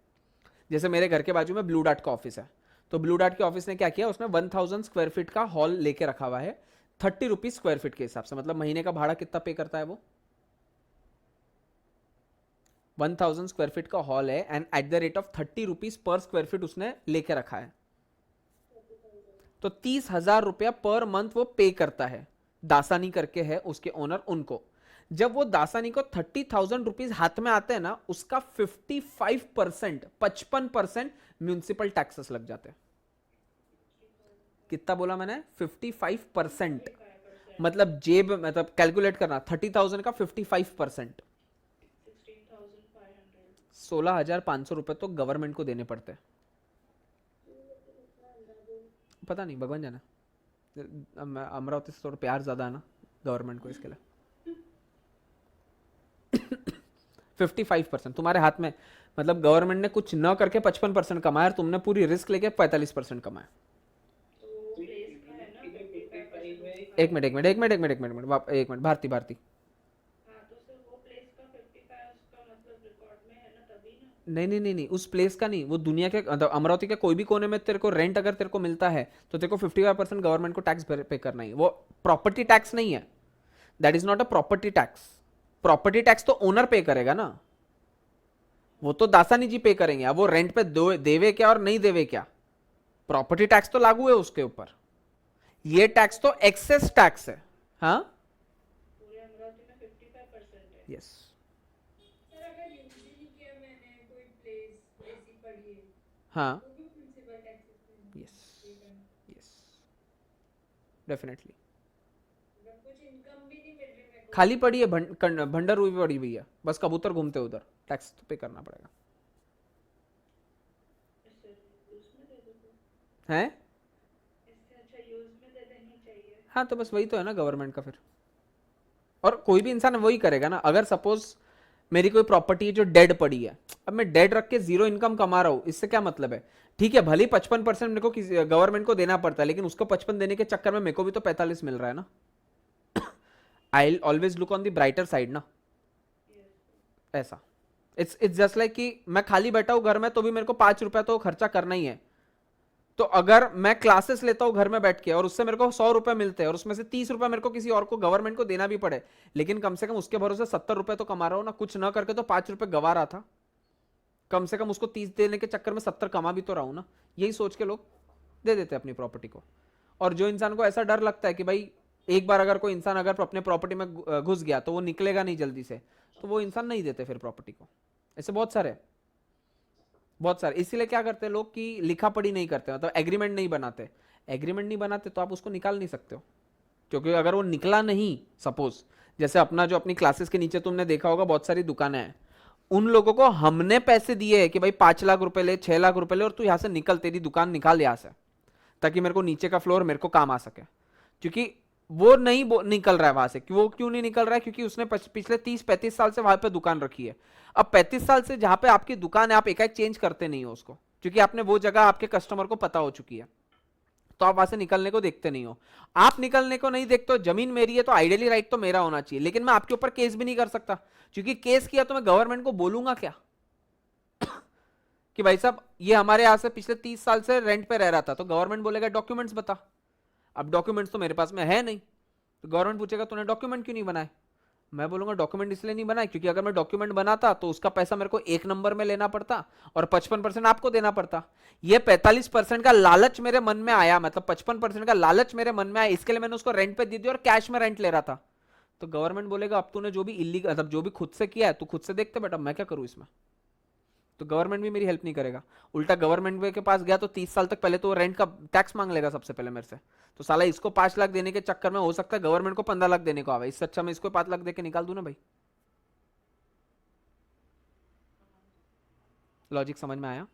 जैसे मेरे घर के बाजू में ब्लू डार्ट का ऑफिस है, तो ब्लू डार्ट के ऑफिस ने क्या किया, उसने 1000 स्क्वायर फीट का हॉल लेके रखा हुआ है 30 रुपीज स्क्वायर फीट के हिसाब से। मतलब महीने का भाड़ा कितना पे करता है वो? 1000 स्क्वायर फीट का हॉल है and at the rate of 30 rupees per square feet उसने लेके रखा है। तो 30,000 रुपया पर मंथ वो पे करता है। दासानी करके है उसके ओनर, उनको जब वो दासानी को 30,000 रुपीज हाथ में आते हैं ना, उसका 55% म्यूनिसिपल टैक्सेस लग जाते हैं। कितना बोला मैंने? 55%। मतलब जेब मतलब कैलकुलेट करना, 30,000 का 55%, 16,500। 16,500 रुपए तो गवर्नमेंट को देने पड़ते हैं। पता नहीं, भगवान जाना। अमरावती से थोड़ा प्यार ज्यादा है ना गवर्नमेंट को, इसके लिए 55% तुम्हारे हाथ में। मतलब गवर्नमेंट ने कुछ न करके 55% कमाया और तुमने पूरी रिस्क लेके 45% कमाया। तो वो प्लेस का है ना 55%। एक मिनट भारती हाँ तो सर वो प्लेस का 55 उसका मतलब रिकॉर्ड में है ना, तभी ना। नहीं, उस प्लेस का नहीं, वो दुनिया के मतलब अमरावती के कोई भी कोने में तेरे को रेंट अगर तेरे को मिलता है तो तेरे को 55% गवर्नमेंट को टैक्स पे करना ही। वो प्रॉपर्टी टैक्स नहीं है, that is not a property tax. Property tax तो ओनर पे करेगा ना, वो तो दासानी जी पे करेंगे। अब वो रेंट पे देवे क्या और नहीं देवे क्या, प्रॉपर्टी टैक्स तो लागू है उसके ऊपर। ये टैक्स तो एक्सेस टैक्स है। हाँ पूरे अमरावती में 55% है। यस। सर हाँ वो भी प्रिंसिपल टैक्सेस पे यस पे करना। यस डेफिनेटली मतलब कुछ इनकम भी नहीं मिल रही मेरे को। खाली पड़ी है भंडर हुई पड़ी हुई है, बस कबूतर घूमते उधर, टैक्स तो पे करना पड़ेगा इससे यूज में दे दो तो। हैं। इससे अच्छा यूज में दे देनी चाहिए। हाँ तो बस वही तो है ना गवर्नमेंट का फिर, और कोई भी इंसान वही करेगा ना। अगर सपोज मेरी कोई प्रॉपर्टी है जो डेड पड़ी है, अब मैं डेड रख के जीरो इनकम कमा रहा हूँ, इससे क्या मतलब है। ठीक है भले 55% मेरे को गवर्नमेंट को देना पड़ता है, लेकिन उसको 55 देने के चक्कर में मेरे को भी तो 45 मिल रहा है ना। I always look on the brighter side ना, ऐसा। इट्स जस्ट लाइक कि मैं खाली बैठा हूँ घर में तो भी मेरे को 5 रुपया तो खर्चा करना ही है। तो अगर मैं क्लासेस लेता हूँ घर में बैठ के और उससे मेरे को 100 रुपए मिलते हैं और उसमें से 30 रुपए मेरे को किसी और को गवर्नमेंट को देना भी पड़े, लेकिन कम से कम उसके भरोसे 70 रुपए तो कमा रहा हूँ ना, कुछ ना करके तो 5 रुपए गवा रहा था, कम से कम उसको 30 देने के चक्कर में 70 कमा भी तो रहा हूँ ना। यही सोच के लोग दे देते हैं अपनी प्रॉपर्टी को। और जो इंसान को ऐसा डर लगता है कि भाई एक बार अगर कोई इंसान अगर अपने प्रॉपर्टी में घुस गया तो वो निकलेगा नहीं जल्दी से, तो वो इंसान नहीं देते फिर प्रॉपर्टी को। ऐसे बहुत सारे बहुत सारे इसीलिए क्या करते हैं लोग कि लिखा पढ़ी नहीं करते, मतलब एग्रीमेंट नहीं बनाते। एग्रीमेंट नहीं बनाते तो आप उसको निकाल नहीं सकते हो, क्योंकि अगर वो निकला नहीं, सपोज जैसे अपना जो अपनी क्लासेस के नीचे तुमने देखा होगा बहुत सारी दुकानें हैं, उन लोगों को हमने पैसे दिए हैं कि भाई 5 लाख रुपए ले, 6 लाख रुपए ले और तू यहाँ से निकल, तेरी दुकान निकाल यहाँ से, ताकि मेरे को नीचे का फ्लोर मेरे को काम आ सके। क्योंकि वो नहीं निकल रहा है वहां से। वो क्यों नहीं निकल रहा है? क्योंकि उसने पिछले 30-35 साल से वहां पे दुकान रखी है। अब 35 साल से जहां पे आपकी दुकान है आप एकाएक चेंज करते नहीं हो उसको, क्योंकि आपने वो जगह आपके कस्टमर को पता हो चुकी है, तो आप वहां से निकलने को देखते नहीं हो। आप निकलने को नहीं देखते हो, जमीन मेरी है तो आइडियली राइट तो मेरा होना चाहिए, लेकिन मैं आपके ऊपर केस भी नहीं कर सकता, क्योंकि केस किया तो मैं गवर्नमेंट को बोलूंगा क्या कि भाई साहब ये हमारे यहां से पिछले 30 साल से रेंट पे रह रहा था, तो गवर्नमेंट बोलेगा डॉक्यूमेंट्स बता। अब डॉक्यूमेंट्स तो मेरे पास में है नहीं, तो गवर्नमेंट पूछेगा तूने डॉक्यूमेंट क्यों नहीं बनाए। मैं बोलूंगा डॉक्यूमेंट इसलिए नहीं बनाए क्योंकि अगर मैं डॉक्यूमेंट बनाता तो उसका पैसा मेरे को 1 नंबर में लेना पड़ता और 55% आपको देना पड़ता। ये 45% का लालच मेरे मन में आया, मतलब 55% का लालच मेरे मन में आया, इसके लिए मैंने उसको रेंट पे दे दिया और कैश में रेंट ले रहा था। तो गवर्नमेंट बोलेगा अब तूने जो भी इलीगल, मतलब जो भी खुद से किया है तू खुद से देखते बेटा, मैं क्या करूं इसमें। तो गवर्नमेंट भी मेरी हेल्प नहीं करेगा। उल्टा गवर्नमेंट के पास गया तो 30 साल तक पहले तो रेंट का टैक्स मांग लेगा सबसे पहले मेरे से। तो साला इसको 5 लाख देने के चक्कर में हो सकता है गवर्नमेंट को 15 लाख देने को आवे, इससे अच्छा मैं इसको 5 लाख देके निकाल दूं ना भाई। लॉजिक समझ में आया?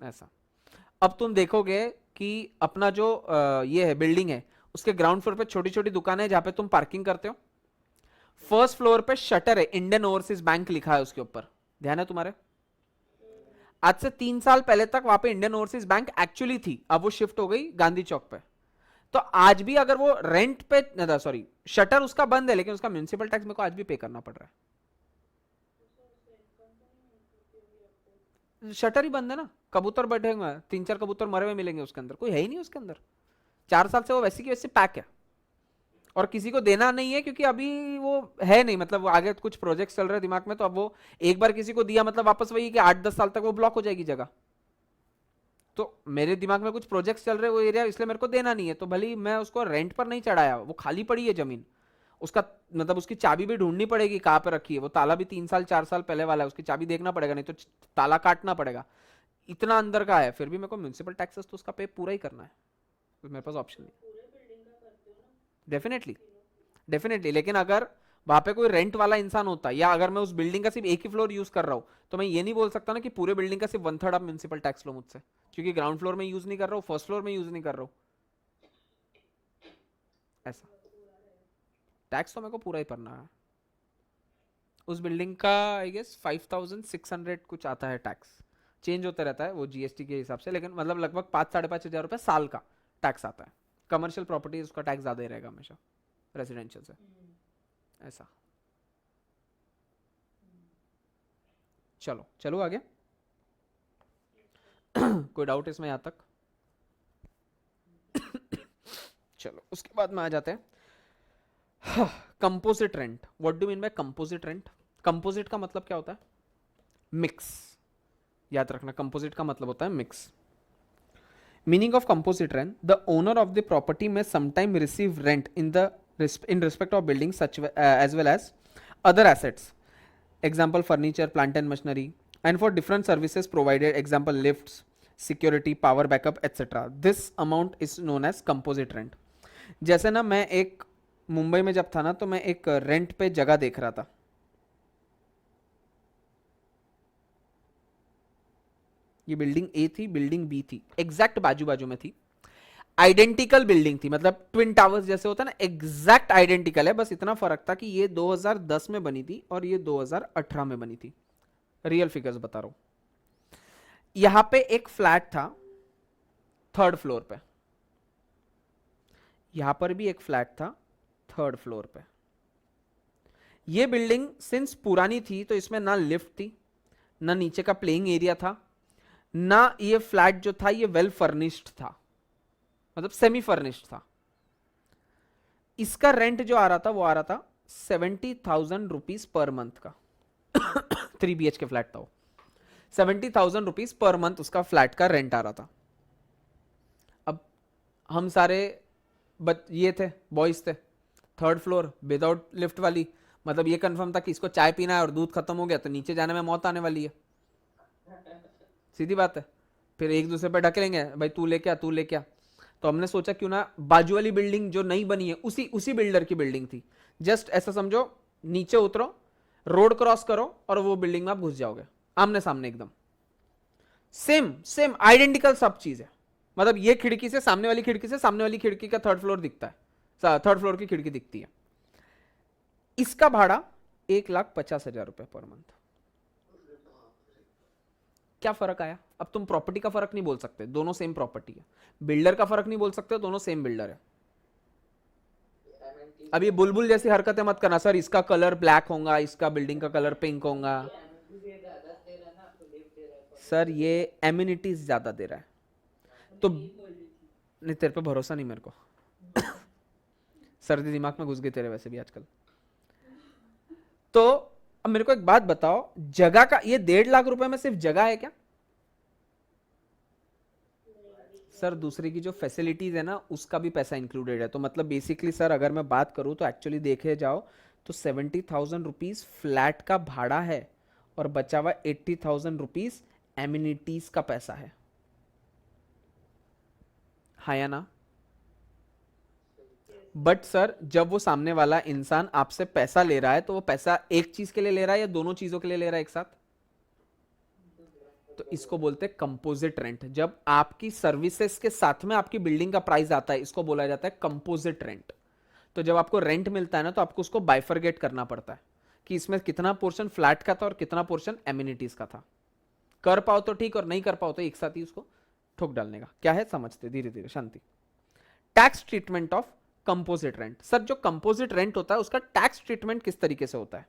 ऐसा। अब तुम देखोगे कि अपना जो ये है बिल्डिंग है, उसके ग्राउंड फ्लोर पे छोटी छोटी दुकानें जहां पे तुम पार्किंग करते हो। फर्स्ट फ्लोर पे शटर है, इंडियन ओवरसीज बैंक लिखा है उसके ऊपर, ध्यान है तुम्हारे? आज से 3 साल पहले तक वहां पे इंडियन ओवरसीज बैंक एक्चुअली थी, अब वो शिफ्ट हो गई गांधी चौक पे। तो आज भी अगर वो रेंट पे, सॉरी शटर उसका बंद है, लेकिन उसका म्युनिसिपल टैक्स मेरे को आज भी पे करना पड़ रहा है। शटर ही बंद है ना, कबूतर बैठेंगे, 3-4 कबूतर मरे हुए मिलेंगे उसके अंदर, कोई है ही नहीं उसके अंदर। 4 साल से वो वैसी की वैसी पैक है और किसी को देना नहीं है, क्योंकि अभी वो है नहीं, मतलब आगे कुछ प्रोजेक्ट चल रहे हैं दिमाग में, तो अब वो एक बार किसी को दिया मतलब वापस वही कि 8-10 साल तक वो ब्लॉक हो जाएगी जगह। तो मेरे दिमाग में कुछ प्रोजेक्ट्स चल रहे हैं वो एरिया, इसलिए मेरे को देना नहीं है, तो भले मैं उसको रेंट पर नहीं चढ़ाया, वो खाली पड़ी है जमीन। उसका मतलब उसकी चाबी भी ढूंढनी पड़ेगी कहाँ पे रखी है, वो ताला भी 3-4 साल पहले वाला है, उसकी चाबी देखना पड़ेगा, नहीं तो ताला काटना पड़ेगा। इतना अंदर का है, फिर भी मेरे को म्युनिसिपल टैक्सेस तो उसका पे पूरा ही करना है, तो मेरे पास ऑप्शन नहीं। पूरे बिल्डिंग का करते हो ना? डेफिनेटली डेफिनेटली, लेकिन अगर वहां पे कोई रेंट वाला इंसान होता, या अगर मैं उस बिल्डिंग का सिर्फ एक ही फ्लोर यूज कर रहा हूँ, तो मैं ये नहीं बोल सकता ना कि पूरे बिल्डिंग का सिर्फ 1/3 आप म्युनिसिपल टैक्स लो मुझसे, क्योंकि ग्राउंड फ्लोर में यूज नहीं कर रहा हूँ, फर्स्ट फ्लोर में यूज नहीं कर रहा हूँ। ऐसा टैक्स तो मेरे को पूरा ही भरना है। उस बिल्डिंग का आई गेस 5600 कुछ आता है टैक्स, चेंज होता रहता है वो जीएसटी के हिसाब से, लेकिन मतलब लगभग 5-5.5 हजार रुपये साल का टैक्स आता है। कमर्शियल प्रॉपर्टी उसका टैक्स ज़्यादा ही रहेगा हमेशा रेजिडेंशियल से। ऐसा। चलो चलो आगे। कोई डाउट इसमें यहाँ तक? चलो उसके बाद में आ जाते हैं composite rent. What do mean by composite rent? Composite का मतलब क्या होता है? मिक्स। याद रखना, कंपोजिट का मतलब होता है mix. Meaning of composite rent: the owner of the property may sometime receive rent in respect of buildings such as well as other assets, example furniture, plant and machinery, and for different services provided, example lifts, security, power backup, etc. This amount is known as composite rent. जैसे ना मैं एक मुंबई में जब था ना तो मैं एक रेंट पे जगह देख रहा था. ये बिल्डिंग ए थी, बिल्डिंग बी थी, एग्जैक्ट बाजू बाजू में थी, आइडेंटिकल बिल्डिंग थी, मतलब ट्विन टावर्स जैसे होता है ना, एग्जैक्ट आइडेंटिकल है. बस इतना फर्क था कि ये 2010 में बनी थी और ये 2018 में बनी थी. रियल फिगर्स बता रहा हूं. यहां पे एक फ्लैट था 3rd फ्लोर पे, यहां पर भी एक फ्लैट था 3rd फ्लोर पे. ये बिल्डिंग सिंस पुरानी थी तो इसमें ना लिफ्ट थी, ना नीचे का प्लेइंग एरिया था, ना ये फ्लैट जो था ये वेल फर्निश्ड था, मतलब सेमी फर्निश्ड था. इसका रेंट जो आ रहा था वो आ रहा था 70,000 रुपीज पर मंथ का. 3 BHK फ्लैट था वो. 70,000 रुपीज पर मंथ उसका फ्लैट का रेंट आ रहा था. अब हम सारे ये थे, बॉयज थे, 3rd फ्लोर विदाउट लिफ्ट वाली, मतलब ये कंफर्म था कि इसको चाय पीना है और दूध खत्म हो गया तो नीचे जाने में मौत आने वाली है. सीधी बात है. फिर एक दूसरे पे ढकेलेंगे, भाई तू लेके आ, तू लेके आ. तो हमने सोचा क्यों ना बाजू वाली बिल्डिंग जो नई बनी है उसी बिल्डर की बिल्डिंग थी. जस्ट ऐसा समझो, नीचे उतरो, रोड क्रॉस करो और वो बिल्डिंग में आप घुस जाओगे, आमने सामने एकदम सेम सेम आइडेंटिकल सब चीज है. मतलब ये खिड़की से सामने वाली खिड़की से सामने वाली खिड़की का 3rd फ्लोर दिखता है, 3rd फ्लोर की खिड़की दिखती है. इसका भाड़ा 1,50,000 रुपए पर मंथ. क्या फर्क आया? अब तुम प्रॉपर्टी का फर्क नहीं बोल सकते, दोनों सेम प्रॉपर्टी है. बिल्डर का फर्क नहीं बोल सकते, दोनों सेम बिल्डर है. अब ये बुलबुल जैसी हरकतें मत करना, सर इसका कलर ब्लैक होगा, इसका बिल्डिंग का कलर पिंक होगा. सर ये एम्यूनिटीज ज्यादा दे रहा है तो नहीं, तेरे पे भरोसा नहीं मेरे को. सर्दी दिमाग में घुस गई तेरे वैसे भी आजकल. तो अब मेरे को एक बात बताओ, जगह का ये 1.5 लाख रुपए में सिर्फ जगह है क्या? सर दूसरे की जो फैसिलिटीज है ना उसका भी पैसा इंक्लूडेड है. तो मतलब बेसिकली सर अगर मैं बात करूं तो एक्चुअली देखे जाओ तो 70,000 रुपीज फ्लैट का भाड़ा है और बचा हुआ 80,000 रुपीज एमिनिटीज का पैसा है. हाँ या ना? बट सर जब वो सामने वाला इंसान आपसे पैसा ले रहा है तो वो पैसा एक चीज के लिए ले रहा है या दोनों चीजों के लिए ले रहा है एक साथ? तो इसको बोलते हैं कंपोजिट रेंट. जब आपकी सर्विसेज के साथ में आपकी बिल्डिंग का प्राइस आता है इसको बोला जाता है कंपोजिट रेंट. तो जब आपको रेंट मिलता है ना तो आपको उसको बाइफरगेट करना पड़ता है कि इसमें कितना पोर्शन फ्लैट का था और कितना पोर्शन एमिनिटीज का था. कर पाओ तो ठीक और नहीं कर पाओ तो एक साथ ही उसको ठोक डालने का. क्या है समझते धीरे धीरे, शांति. Tax treatment of composite rent. Sir जो कंपोजिट रेंट होता है उसका टैक्स ट्रीटमेंट किस तरीके से होता है?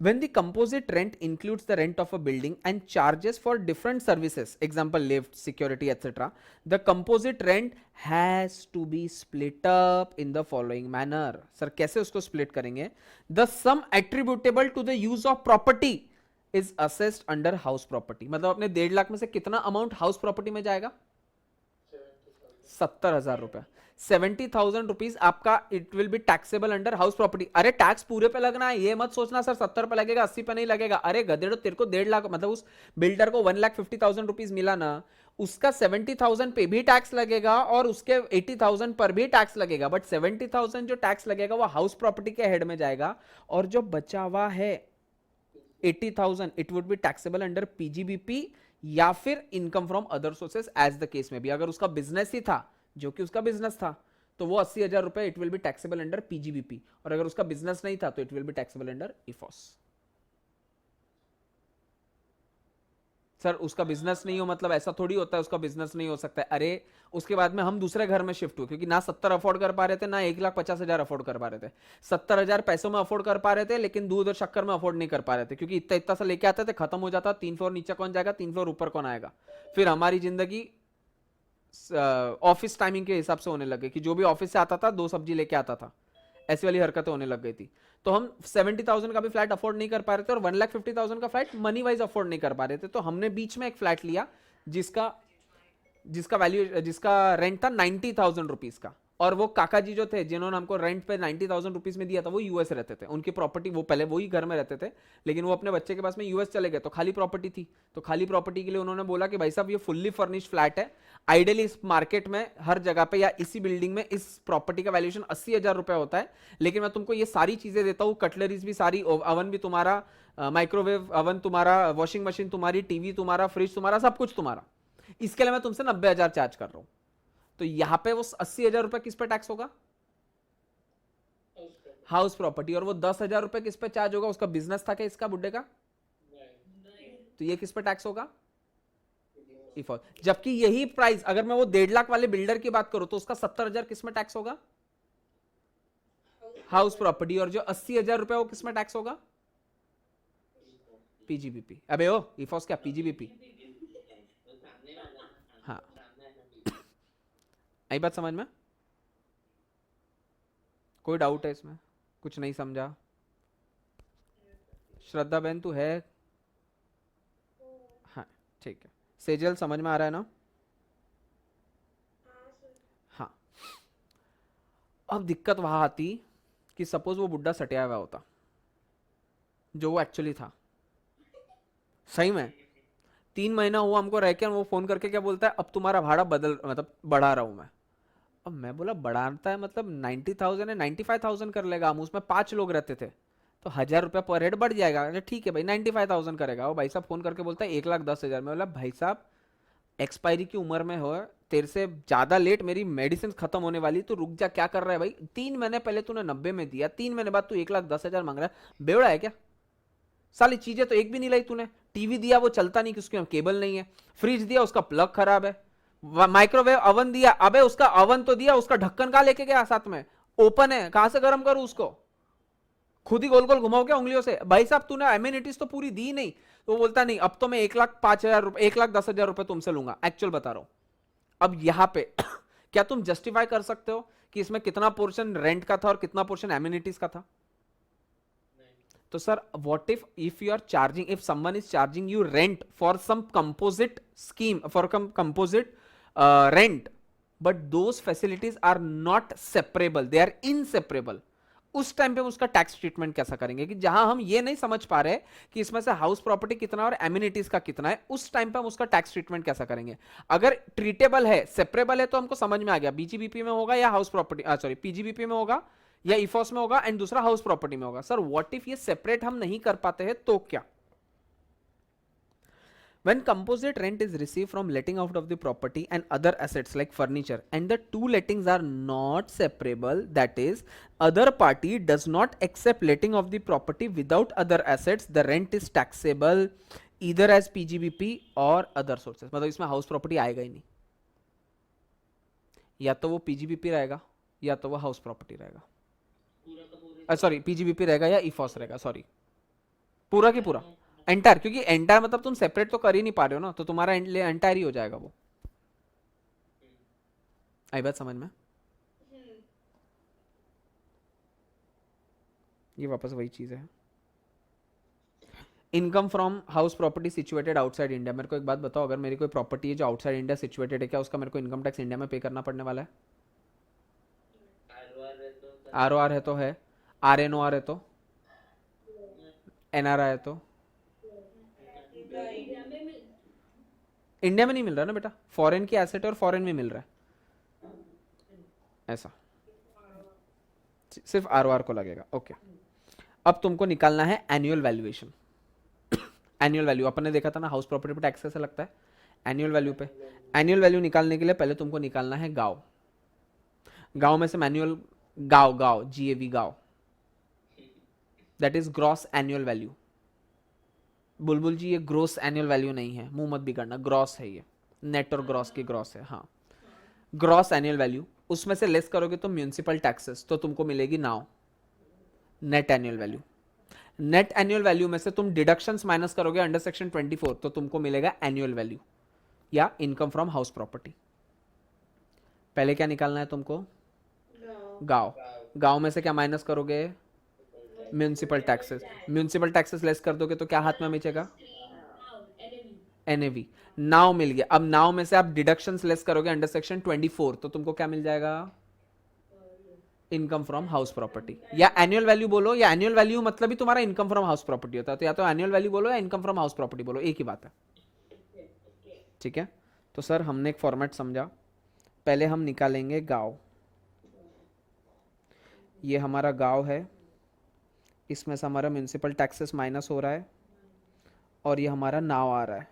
When the composite rent includes the rent of a building and charges for different services, example lift, security, etc., the composite rent has to be split up in the following manner. Sir कैसे उसको split करेंगे? The sum attributable to the use of property is assessed under house property. मतलब अपने 1.5 लाख में से कितना अमाउंट हाउस प्रॉपर्टी में जाएगा? 70,000 रुपए. 70,000 रुपीज आपका it will be taxable under house property. अरे टैक्स पूरे पे लगना है, ये मत सोचना सर 70 पे लगेगा 80 पे नहीं लगेगा. अरे गधेड़ो, तेरे को 1.5 लाख मतलब उस बिल्डर को 1,50,000 रुपीज मिला ना, उसका 70,000 पे भी टैक्स लगेगा और उसके 80,000 पर भी टैक्स लगेगा. बट 70,000 जो टैक्स लगेगा वो हाउस प्रॉपर्टी के हेड में जाएगा और जो बचा हुआ है 80,000 it would be taxable under PGBP या फिर income from other sources as the case में भी. अगर उसका बिजनेस ही था, जो कि उसका बिजनेस था, तो वो 80,000 रुपए it will be taxable under PGBP. और अगर उसका बिजनेस नहीं था तो it will be taxable under IFOS. Sir उसका बिजनेस नहीं हो मतलब ऐसा थोड़ी होता है उसका बिजनेस नहीं हो सकता है. अरे उसके बाद में हम दूसरे घर में शिफ्ट हुए क्योंकि ना 70 अफोर्ड कर पा रहे थे, ना 1,50,000 अफोर्ड कर पा रहे थे. 70,000 पैसों में अफोर्ड कर पा रहे थे लेकिन दूध और शक्कर में अफोर्ड नहीं कर पा रहे थे क्योंकि इतना इतना सा लेके आते थे, खत्म हो जाता. 3 फ्लोर नीचे कौन जाएगा, 3 फ्लोर ऊपर कौन आएगा. फिर हमारी जिंदगी ऑफिस टाइमिंग के हिसाब से होने लग गई कि जो भी ऑफिस से आता था 2 सब्जी लेके आता था. ऐसी वाली हरकतें होने लग गई थी. तो हम 70,000 का भी फ्लैट अफोर्ड नहीं कर पा रहे थे और 1,50,000 का फ्लैट मनी वाइज अफोर्ड नहीं कर पा रहे थे. तो हमने बीच में एक फ्लैट लिया जिसका वैल्यू जिसका रेंट था 90,000 रुपीज का और वो काका जी जो थे जिन्होंने हमको रेंट पे 90,000 रुपीज में दिया था वो यूएस रहते थे, उनकी प्रॉपर्टी, वो पहले वही घर में रहते थे लेकिन वो अपने बच्चे के पास में यूएस चले गए तो खाली प्रॉपर्टी थी, तो खाली प्रॉपर्टी के लिए उन्होंने बोला कि भाई साहब ये फुल्ली फर्निश्ड फ्लैट है, आइडियली इस मार्केट में हर जगह पे या इसी बिल्डिंग में इस प्रॉपर्टी का वैल्यूएशन 80,000 रुपए होता है, लेकिन मैं तुमको ये सारी चीजें देता हूँ, कटलरीज भी सारी, ओवन भी तुम्हारा, माइक्रोवेव ओवन तुम्हारा, वॉशिंग मशीन तुम्हारी, टीवी तुम्हारा, फ्रिज तुम्हारा, सब कुछ तुम्हारा, इसके लिए मैं तुमसे 90,000 चार्ज कर रहा हूँ। तो यहाँ पे वो 80,000 रुपए किस पे टैक्स होगा? उसका हाउस प्रॉपर्टी। और वो 10,000 रुपए किस पे चार्ज होगा? उसका बिजनेस था क्या इसका बुड्ढे का? नहीं तो ये किस पे टैक्स होगा? इफॉल। जबकि यही प्राइस अगर मैं वो 1.5 लाख वाले बिल्डर की बात करूं तो उसका 70,000 किस में टैक्स होगा? House property. और जो 80,000 रुपए वो किस में टैक्स होगा? पीजीबीपी। अबे ओ इफॉस क्या पीजीबीपी? सामने वाला ना, हाँ। सामने वाला आई बात समझ में? कोई डाउट है इसमें? कुछ नहीं समझा? श्रद्धा बहन तू है? हाँ ठीक है। सेजल समझ में आ रहा है ना? हाँ। अब दिक्कत वहां आती कि सपोज वो बुड्ढा सटिया हुआ होता जो वो एक्चुअली था, सही में 3 महीना हुआ हमको रह के, वो फोन करके क्या बोलता है, अब तुम्हारा भाड़ा बदल, मतलब बढ़ा रहा हूं मैं। अब मैं बोला बढ़ाता है मतलब 90,000 है 95,000 कर लेगा, हम उसमें 5 लोग रहते थे तो 1,000 रुपया पर हेड बढ़ जाएगा। अरे ठीक है भाई 95,000 करेगा। वो भाई साहब फोन करके बोलता है 1,10,000। मैं बोला भाई साहब एक्सपायरी की उम्र में हो, तेरे से ज्यादा लेट मेरी मेडिसिन खत्म होने वाली, तो रुक जा, क्या कर रहा है भाई? 3 महीने पहले तूने 90 में दिया, 3 महीने बाद तू 1,10,000 मांग रहा है, बेवड़ा है क्या? साली चीजें तो एक भी नहीं लाई तूने। टीवी दिया वो चलता नहीं क्योंकि केबल नहीं है, फ्रिज दिया उसका प्लग खराब है, माइक्रोवेव ओवन दिया, अबे उसका ओवन तो दिया, उसका ढक्कन कहाँ लेके गया साथ में? ओपन है, कहां से गर्म करूं उसको? खुद ही गोल गोल घुमाओ क्या उंगलियों से? भाई साहब तूने एमिनिटीज तो पूरी दी नहीं। तो वो बोलता नहीं अब तो मैं 1,05,000 रुपए 1,10,000 रुपए तुमसे लूंगा, एक्चुअल बता रहा हूं। अब यहां पे क्या तुम जस्टिफाई कर सकते हो कि इसमें कितना पोर्शन रेंट का था और कितना पोर्शन एमिनिटीज का था? तो sir what if you are charging, if someone is charging you rent for some composite scheme, for composite rent, but those facilities are not separable, they are inseparable, उस टाइम पे उसका टैक्स ट्रीटमेंट कैसा करेंगे? कि जहां हम ये नहीं समझ पा रहे कि इसमें से हाउस प्रॉपर्टी कितना और एमिनिटीज का कितना है, उस टाइम पे हम उसका टैक्स ट्रीटमेंट कैसा करेंगे? अगर ट्रीटेबल है, सेपरेबल है, तो हमको समझ में आ गया, बीजीबीपी में होगा या हाउस प्रॉपर्टी, सॉरी पीजीबीपी में होगा या इफॉस में होगा, एंड दूसरा हाउस प्रॉपर्टी में होगा। सर व्हाट इफ ये सेपरेट हम नहीं कर पाते हैं तो क्या? When composite rent is received from letting out of the property and other assets like furniture, and the two lettings are not separable, that is, other party does not accept letting of the property without other assets, the rent is taxable either as PGBP or other sources. मतलब इसमें हाउस प्रॉपर्टी आएगा ही नहीं, या तो वो PGBP रहेगा या तो वो हाउस प्रॉपर्टी रहेगा, पूरा का पूरा सॉरी PGBP रहेगा या इफॉस रहेगा, सॉरी पूरा की पूरा एंटायर, क्योंकि एंटायर मतलब तुम सेपरेट तो कर ही नहीं पा रहे हो ना, तो तुम्हारा एंटायर ही हो जाएगा वो। आई बात समझ में? ये वापस वही चीज है। Income from house property situated outside India. मेरे को एक बात बताओ, अगर मेरी कोई प्रॉपर्टी है जो आउटसाइड इंडिया सिचुएटेड है, क्या उसका मेरे को इनकम टैक्स इंडिया में पे करना पड़ने वाला है? ROR है तो ROR है तो है, RNOR है तो, NRI है तो। इंडिया में नहीं मिल रहा ना बेटा, फॉरेन की एसेट और फॉरेन में मिल रहा है, ऐसा सिर्फ ROR को लगेगा। ओके, अब तुमको निकालना है एनुअल वैल्यूएशन। एनुअल वैल्यू अपन ने देखा था ना, हाउस प्रॉपर्टी पे टैक्स कैसे लगता है? एनुअल वैल्यू पे। एनुअल वैल्यू निकालने के लिए पहले तुमको निकालना है गांव। गांव में से मैनुअल गांव GAV गांव, that is gross annual value. बुलबुल जी ये ग्रोस एनुअल वैल्यू नहीं है, मुंह मत बिगड़ना, ग्रॉस है ये, नेट और ग्रॉस की ग्रॉस है। हाँ, ग्रॉस एनुअल वैल्यू, उसमें से लेस करोगे तो म्यूनिसिपल टैक्सेस, तो तुमको मिलेगी now net annual value. Net annual value में से तुम डिडक्शंस माइनस करोगे अंडर सेक्शन 24, तो तुमको मिलेगा एनुअल वैल्यू या इनकम फ्रॉम हाउस प्रॉपर्टी। पहले क्या निकालना है तुमको? गांव। गांव में से क्या माइनस करोगे? Municipal taxes. Municipal taxes less कर दोगे तो क्या हाथ में बचेगा? NAV। नाव मिल गया। अब नाव में से आप डिडक्शंस लेस करोगे अंडर सेक्शन 24, तो तुमको क्या मिल जाएगा? इनकम फ्रॉम हाउस प्रॉपर्टी, या एनुअल वैल्यू बोलो, या एनुअल वैल्यू मतलब ही तुम्हारा इनकम फ्रॉम हाउस प्रॉपर्टी होता है, तो या तो एनुअल वैल्यू बोलो या इनकम फ्रॉम हाउस प्रॉपर्टी बोलो, एक ही बात है। ठीक है, तो सर हमने एक फॉर्मेट समझा। पहले हम निकालेंगे गांव, ये हमारा गांव है, इसमें से हमारा म्यूनसिपल टैक्सेस माइनस हो रहा है, और ये हमारा नाव आ रहा है,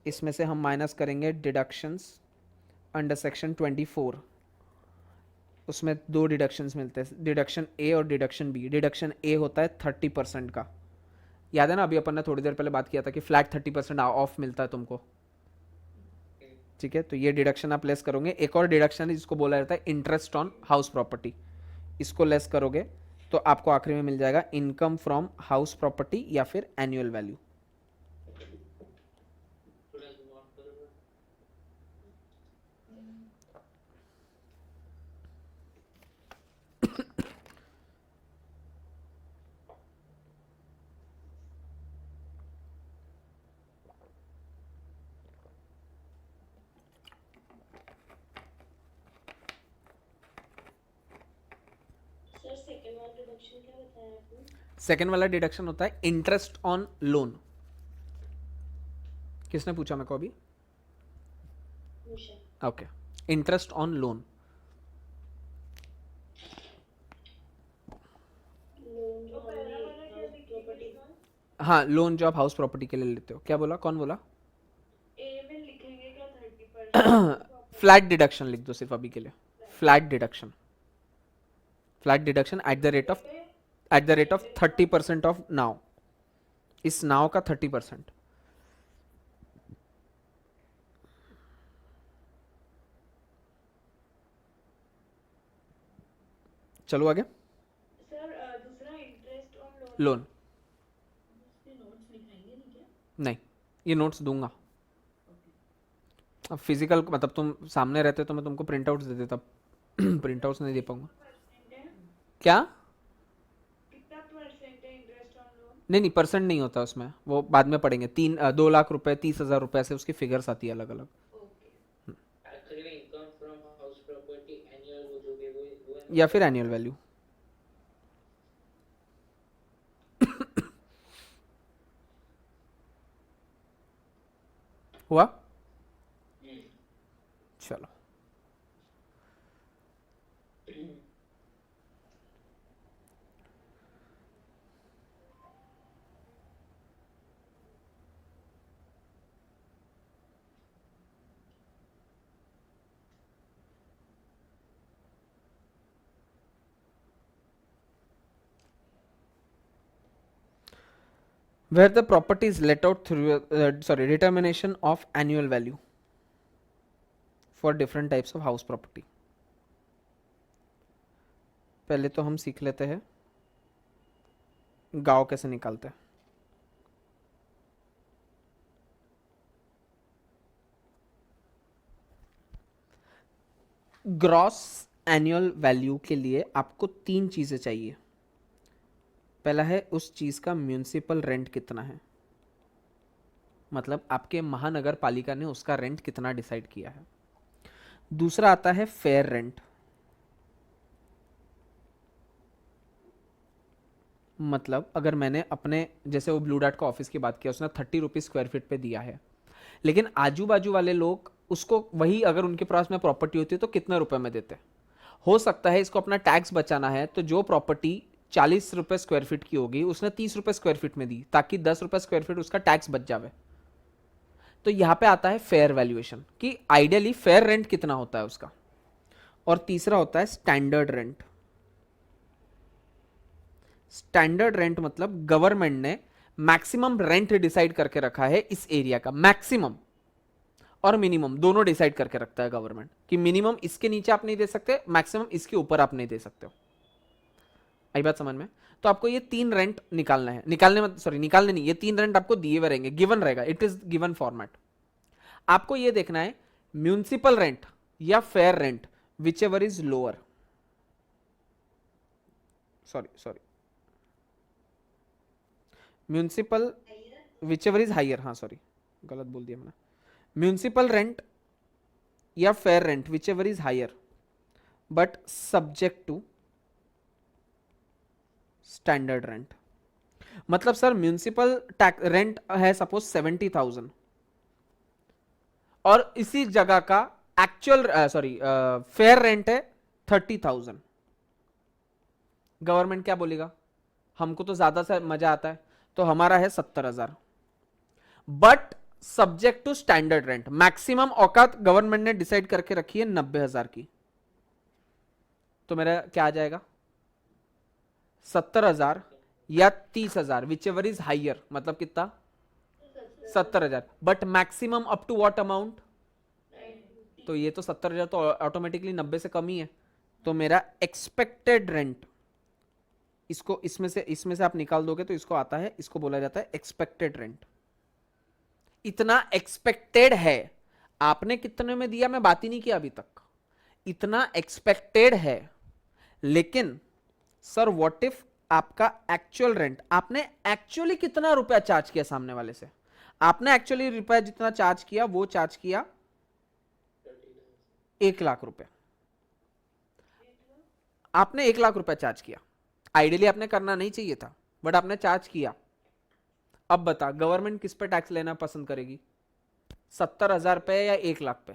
इसमें से हम माइनस करेंगे डिडक्शंस अंडर सेक्शन 24। उसमें दो डिडक्शंस मिलते हैं, डिडक्शन ए और डिडक्शन बी। डिडक्शन ए होता है 30% का, याद है ना, अभी अपन ने थोड़ी देर पहले बात किया था कि फ्लैट 30% ऑफ मिलता है तुमको। ठीक है, तो ये डिडक्शन आप लेस करोगे। एक और डिडक्शन है जिसको बोला जाता है इंटरेस्ट ऑन हाउस प्रॉपर्टी, इसको लेस करोगे तो आपको आखिरी में मिल जाएगा इनकम फ्रॉम हाउस प्रॉपर्टी या फिर एनुअल वैल्यू। थोड़ा zoom out करो। सर सेकंड वाला रिडक्शन क्या बताया आपने? सेकेंड वाला डिडक्शन होता है इंटरेस्ट ऑन लोन। किसने पूछा मेरे को अभी? Nisha. Okay, interest on loan. Loan तो जो पहला हमने वाला क्या हाउस देखिए प्रॉपर्टी हाँ, लोन जो आप हाउस प्रॉपर्टी के लिए लेते हो। क्या बोला, कौन बोला? ए में लिखेंगे क्या 30%? फ्लैट डिडक्शन लिख दो सिर्फ अभी के लिए, flat deduction, flat deduction at the rate of 30% of now, इस नाव का 30%। चलो आगे। सर दूसरा इंटरेस्ट ऑन लोन लोन उसके नोट्स लिखाएंगे नहीं क्या? नहीं, ये नोट्स दूंगा। अब फिजिकल मतलब तुम सामने रहते तो मैं तुमको प्रिंट आउट्स दे देता, प्रिंट आउट्स नहीं दे पाऊंगा। परसेंट है, क्या? कितना परसेंट है इंटरेस्ट ऑन लोन? नहीं नहीं, परसेंट नहीं होता उसमें, वो बाद में पढ़ेंगे। 2 लाख रुपए, 30,000 रुपए से उसकी फिगर्स आती है अलग अलग। ओके। एक्चुअली में income from house property annual वो जो भी वो है ना। या फिर एनुअल वैल्यू। हुआ? चलो, where the property is let out through determination of annual value for different types of house property। पहले तो हम सीख लेते हैं गांव कैसे निकालते हैं। ग्रॉस एनुअल वैल्यू के लिए आपको 3 चीजें चाहिए। पहला है उस चीज का म्यूनिसिपल रेंट कितना है, मतलब आपके महानगर पालिका ने उसका रेंट कितना डिसाइड किया है। दूसरा आता है फेयर रेंट, मतलब अगर मैंने अपने जैसे वो ब्लू डॉट का ऑफिस की बात किया, उसने 30 रुपीज स्क्वायर फीट पे दिया है, लेकिन आजू बाजू वाले लोग उसको वही अगर उनके पास में प्रॉपर्टी होती है तो कितने रुपए में देते। हो सकता है इसको अपना टैक्स बचाना है, तो जो प्रॉपर्टी 40 रुपए स्क्वायर फीट की होगी उसने 30 रुपए स्क्वायर फीट में दी ताकि 10 रुपए स्क्वायर फीट उसका टैक्स बच जावे। तो यहां पे आता है फेयर वैल्यूएशन कि आइडियली फेयर रेंट कितना होता है उसका। और तीसरा होता है स्टैंडर्ड रेंट। स्टैंडर्ड रेंट मतलब गवर्नमेंट ने मैक्सिमम रेंट डिसाइड करके रखा है इस एरिया का, मैक्सिमम और मिनिमम दोनों डिसाइड करके रखता है गवर्नमेंट कि मिनिमम इसके नीचे आप नहीं दे सकते, मैक्सिमम इसके ऊपर आप नहीं दे सकते हो। आई बात समझ में? तो आपको ये 3 रेंट निकालना है, निकालने नहीं, ये 3 रेंट आपको दिए हुए रहेंगे, गिवन रहेगा, इट इज गिवन फॉर्मेट। आपको ये देखना है म्यूनिसिपल रेंट या fair rent, whichever is lower, sorry municipal whichever is higher, हाँ सॉरी गलत बोल दिया मैंने। म्यूनिसिपल रेंट या fair rent whichever is higher, but subject to standard rent. मतलब सर म्यूनिसिपल टैक्स रेंट है सपोज 70,000 और इसी जगह का एक्चुअल फेयर रेंट है 30,000। गवर्नमेंट क्या बोलेगा, हमको तो ज्यादा से मजा आता है, तो हमारा है 70,000, but subject to standard rent. Maximum औकात गवर्नमेंट ने डिसाइड करके रखी है 90,000 की, तो मेरा क्या आ जाएगा 70,000 या 30,000, विच एवर इज हाइयर, मतलब कितना 70,000, but maximum up to what amount, तो ये तो 70,000 तो ऑटोमेटिकली 90 से कम ही है, तो मेरा एक्सपेक्टेड रेंट, इसको इसमें से आप निकाल दोगे तो इसको आता है, इसको बोला जाता है एक्सपेक्टेड रेंट। इतना एक्सपेक्टेड है, आपने कितने में दिया मैं बात ही नहीं किया अभी तक, इतना एक्सपेक्टेड है। लेकिन सर व्हाट इफ आपका एक्चुअल रेंट, आपने एक्चुअली कितना रुपया चार्ज किया सामने वाले से, आपने एक्चुअली रुपया जितना चार्ज किया वो चार्ज किया 1,00,000 रुपए, आपने 1,00,000 रुपया चार्ज किया। आइडियली आपने करना नहीं चाहिए था, बट आपने चार्ज किया। अब बता गवर्नमेंट किस पे टैक्स लेना पसंद करेगी, 70,000 पे या 1,00,000 पे?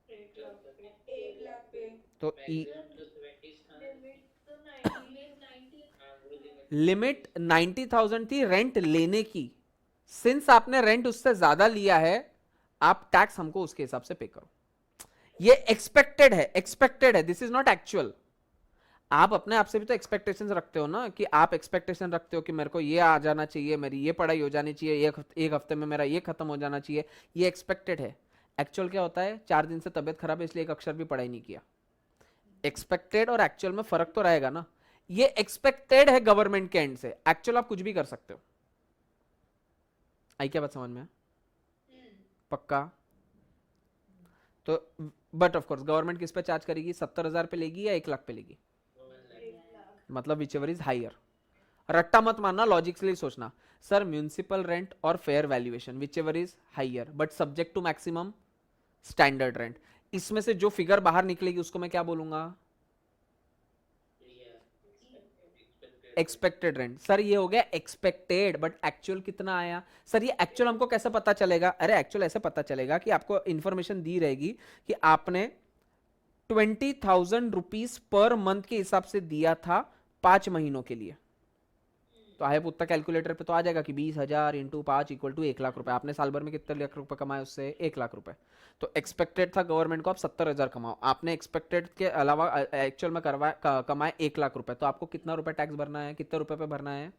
1,00,000 पे। तो तो 70 था, लिमिट तो 90 हाँ वो लिमिट लिमिट 90,000 थी रेंट लेने की। सिंस आपने रेंट उससे ज्यादा लिया है, आप टैक्स हमको उसके हिसाब से पे करो। ये एक्सपेक्टेड है, एक्सपेक्टेड है, दिस इज नॉट एक्चुअल। आप अपने आप से भी तो एक्सपेक्टेशंस रखते हो ना, कि आप एक्सपेक्टेशन रखते हो कि मेरे को ये आ जाना चाहिए, मेरी ये पढ़ाई हो जानी चाहिए, एक हफ्ते में मेरा ये खत्म हो जाना चाहिए, ये एक्सपेक्टेड है। एक्चुअल क्या होता है, 4 दिन से तबियत खराब है इसलिए एक अक्षर भी पढ़ाई नहीं किया। एक्सपेक्टेड और एक्चुअल में फर्क तो रहेगा ना। ये एक्सपेक्टेड है गवर्नमेंट के एंड से, एक्चुअल आप कुछ भी कर सकते हो। आई क्या बात समझ में? पक्का? तो बट ऑफ कोर्स गवर्नमेंट किस पे चार्ज करेगी, 70,000 पे लेगी या 1,00,000 पे लेगी? मतलब विच एवर इज हाइयर। रट्टा मत मारना, लॉजिकली सोचना। सर म्यूनिसिपल रेंट और fair valuation whichever is higher but subject to maximum standard rent, इसमें से जो फिगर बाहर निकलेगी उसको मैं क्या बोलूंगा, एक्सपेक्टेड रेंट। सर ये हो गया एक्सपेक्टेड, बट एक्चुअल कितना आया? सर ये एक्चुअल हमको कैसे पता चलेगा? अरे एक्चुअल ऐसे पता चलेगा कि आपको इंफॉर्मेशन दी रहेगी कि आपने 20,000 रुपीज पर मंथ के हिसाब से दिया था 5 महीनों के लिए। तो आए पुत्ता कैलकुलेटर पे तो आ जाएगा कि 20,000 इंटू 5 इक्वल टू 1,00,000 रुपए। आपने साल भर में कितने लाख रुपए कमाए उससे? 1,00,000 रुपए। तो एक्सपेक्टेड था गवर्नमेंट को आप 70,000 कमाओ, आपने एक्सपेक्टेड के अलावा एक्चुअल में कमाए 1,00,000 रुपए, तो आपको कितना रुपए टैक्स भरना है, कितने रुपए पे भरना है?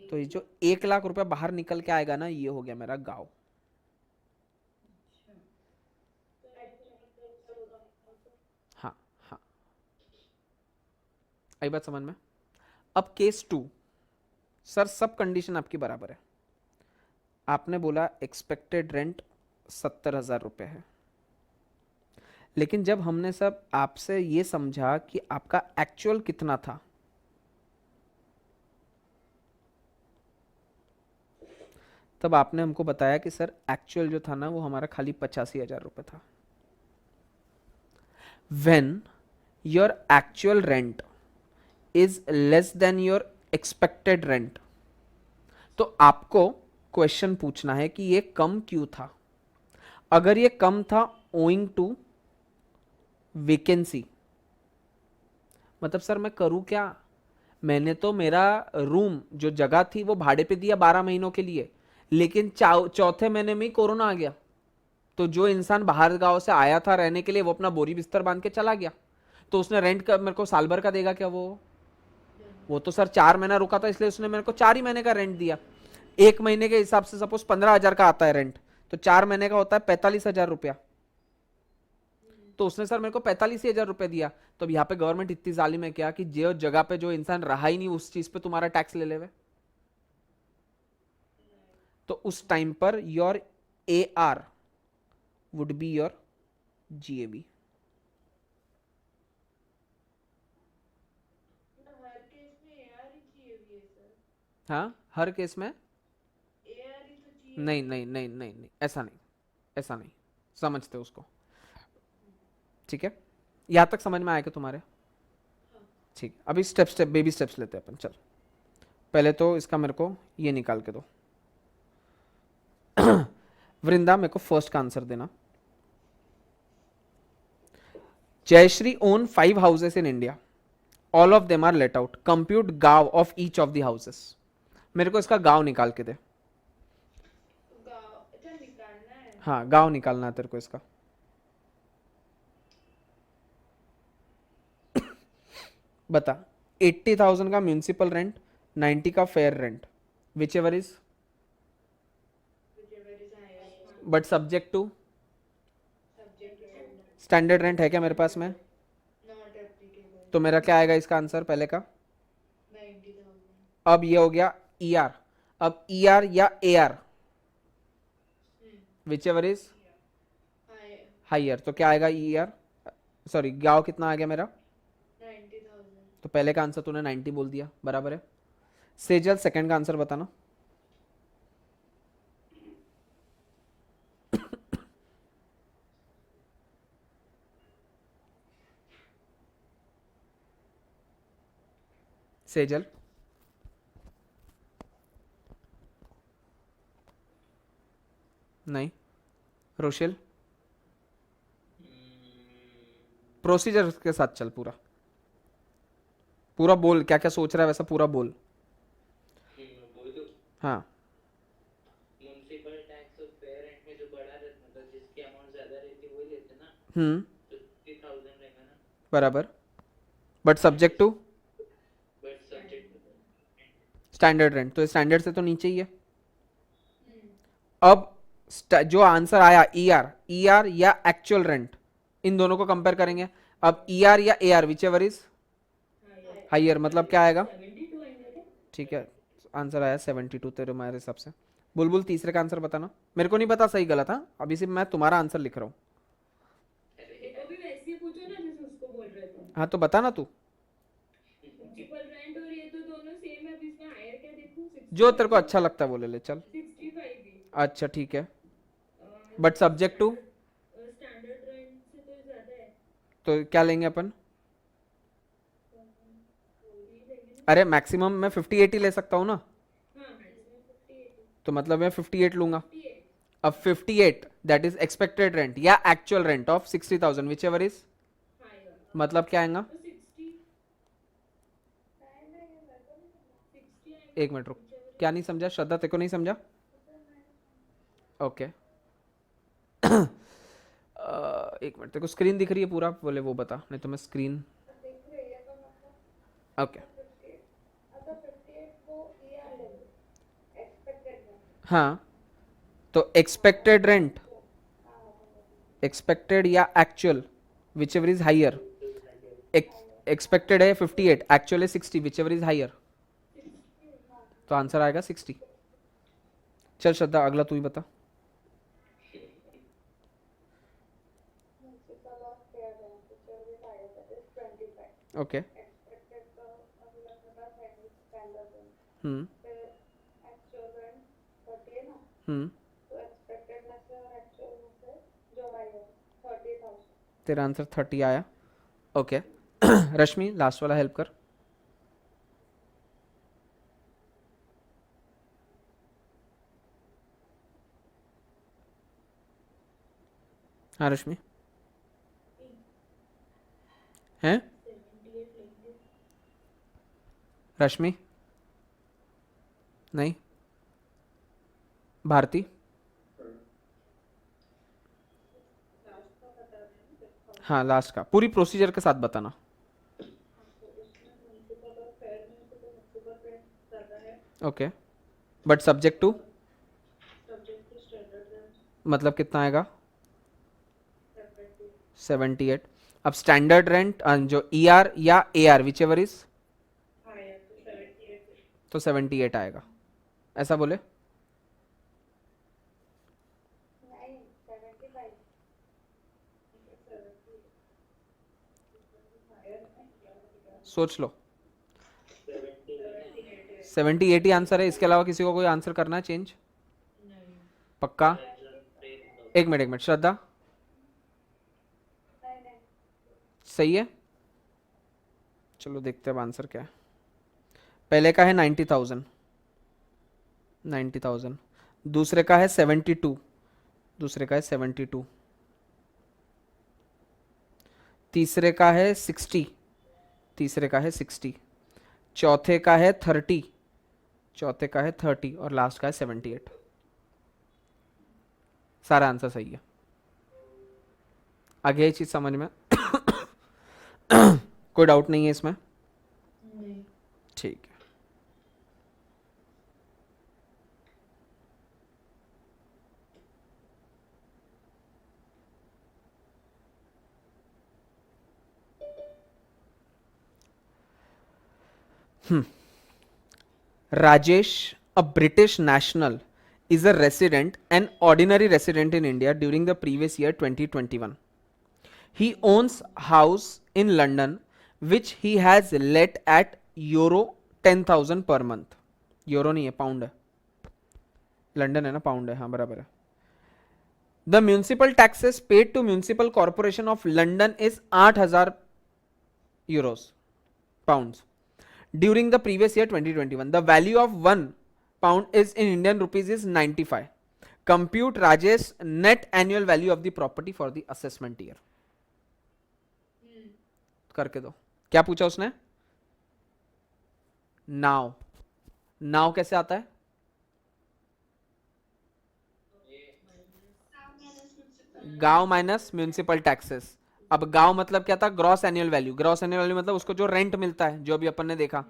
तो ये जो 1,00,000 रुपए बाहर निकल के आएगा ना, ये हो गया मेरा गाँव। हाँ हाँ, आई बात समझ में? अब केस 2, सर सब कंडीशन आपकी बराबर है। आपने बोला एक्सपेक्टेड रेंट 70,000 रुपए है, लेकिन जब हमने सब आपसे ये समझा कि आपका एक्चुअल कितना था, तब आपने हमको बताया कि सर एक्चुअल जो था ना वो हमारा खाली 85,000 रुपए था। When your actual rent is less than your expected rent, तो आपको क्वेश्चन पूछना है कि ये कम क्यों था। अगर ये कम था ओइंग टू वेकेंसी, मतलब सर मैं करूं क्या, मैंने तो मेरा रूम जो जगह थी वो भाड़े पे दिया 12 महीनों के लिए, लेकिन चौथे महीने में ही कोरोना आ गया, तो जो इंसान बाहर गांव से आया था रहने के लिए वो अपना बोरी बिस्तर बांध के चला गया, तो उसने रेंट का मेरे को साल भर का देगा क्या? वो तो सर 4 महीना रुका था इसलिए उसने मेरे को 4 ही महीने का रेंट दिया। 1 महीने के हिसाब से सपोज 15,000 का आता है रेंट, तो 4 महीने का होता है 45,000 रुपया, तो उसने सर मेरे को 45,000 रुपए दिया। तो अब यहाँ पे गवर्नमेंट इतनी जालिम है क्या कि जो जगह पे जो इंसान रहा ही नहीं उस चीज पे तुम्हारा टैक्स ले लेवे? तो उस time per your AR would be your GAB। Her case में AR ही चाहिए भी है सर, हाँ हर केस में AR ही तो चाहिए। नहीं नहीं नहीं नहीं नहीं, ऐसा नहीं, ऐसा नहीं समझते उसको, ठीक है? यहाँ तक समझ में आएगा तुम्हारे? ठीक, अभी स्टेप बेबी स्टेप्स लेते हैं अपन। चल पहले तो इसका मेरे को ये निकाल के दो। वृंदा मेरे को फर्स्ट का आंसर देना। Jayshree own 5 houses in India. All of them are let out. Compute गांव of each of the houses. मेरे को इसका गांव निकाल के दे। गाँव अच्छा निकालना है। हाँ गांव निकालना है तेरे को इसका। बता 80,000 का म्यूनिसिपल रेंट, 90 का fair rent, whichever is whichever is highest but subject to subject to standard rent है क्या मेरे पास में? not applicable तो मेरा क्या आएगा इसका आंसर पहले का? 90,000 अब ये हो गया ईआर। अब ईआर या AR whichever is high higher, तो क्या आएगा ईआर सॉरी गांव कितना आ गया मेरा? 90,000 तो पहले का आंसर तूने 90 बोल दिया, बराबर है। सेजल सेकंड का आंसर बताना। सेजल नहीं, रोशिल प्रोसीजर के साथ चल, पूरा पूरा बोल, क्या क्या सोच रहा है वैसा पूरा बोल। बोल दो। हाँ म्युनिसिपल टैक्स और फेयर रेंट में जो बढ़ा रहता मतलब जिसकी अमाउंट ज्यादा रहती है वही लेते ना, तो 50,000 रहेगा ना, बराबर। But subject to but subject standard rent, तो स्टैंडर्ड से तो नीचे ही है। अब जो आंसर आया ईआर, ईआर या एक्चुअल रेंट, इन दोनों को कंपेयर करेंगे। अब ईआर या AR whichever is higher, मतलब क्या आएगा? ठीक है, आंसर आया 72 तेरे मेरे हिसाब से। बुलबुल तीसरे का आंसर बताना। मेरे को नहीं पता सही गलत, हाँ अभी सिर्फ मैं तुम्हारा आंसर लिख रहा हूँ। देखो भी वैसे ही पूछो ना जैसे उसको बोल रहे थे। हाँ तो बता ना तू, म्युनिसिपल रेंट और ये तो दोनों सेम है, अब इसमें हायर क्या देखूं? जो तेरे को अच्छा लगता है वो ले ले चल। 65 ही। अच्छा ठीक है, but subject to standard rent से तो ज्यादा है। तो क्या लेंगे अपन? अरे मैक्सिमम मैं 58 ही ले सकता हूँ ना, हाँ मैक्सिमम 58 तो मतलब मैं 58 लूंगा। 58 अब 58 दैट इज एक्सपेक्टेड रेंट या actual rent of 60,000 whichever is, higher मतलब क्या आएगा? तो 60 एक मिनट रुक, क्या नहीं समझा श्रद्धा, तेरे को नहीं समझा? ओके एक मिनट, तेरे को स्क्रीन दिख रही है पूरा बोले वो बता, नहीं तो मैं स्क्रीन ओके हाँ। तो एक्सपेक्टेड रेंट, एक्सपेक्टेड या actual which ever is higher. Expected है 58, एक्चुअल है 60, विच एवर इज हाइयर, तो आंसर आएगा 60। चल श्रद्धा अगला तू ही बता। ओके हम्म तेरा आंसर 30 आया। ओके रश्मि लास्ट वाला हेल्प कर। हाँ रश्मि हैं? रश्मि नहीं, भारती हाँ लास्ट का पूरी प्रोसीजर के साथ बताना। ओके बट सब्जेक्ट टू मतलब कितना आएगा? 78। अब स्टैंडर्ड रेंट जो ईआर या एआर विच एवर इज, तो 78 आएगा, ऐसा बोले। सोच लो, 78 ही आंसर है, इसके अलावा किसी को कोई आंसर करना है चेंज? पक्का? एक मिनट श्रद्धा सही है, चलो देखते हैं अब आंसर क्या है। पहले का है 90,000, 90,000, दूसरे का है 72, दूसरे का है 72, तीसरे का है 60, तीसरे का है 60, चौथे का है 30, चौथे का है 30 और लास्ट का है 78। सारा आंसर सही है। आगे ये चीज समझ में कोई डाउट नहीं है इसमें? नहीं। ठीक है। Rajesh, a British national, is a resident, an ordinary resident in India during the previous year 2021. He owns house in London which he has let at euro 10,000 per month. Euro नहीं है, pound है. London है ना, pound है, हाँ बराबर है. The municipal taxes paid to Municipal Corporation of London is 8,000 euros, pounds. During the previous year 2021, the value of 1 pound is in Indian rupees is 95. Compute Rajesh net annual value of the property for the assessment year. करके दो. क्या पूछा उसने? नाउ, नाउ कैसे आता है? गांव माइनस म्यूनिसिपल टैक्सेस. अब गांव मतलब क्या था? Gross annual value. Gross annual value मतलब उसको जो रेंट मिलता है, जो अभी अपन ने देखा.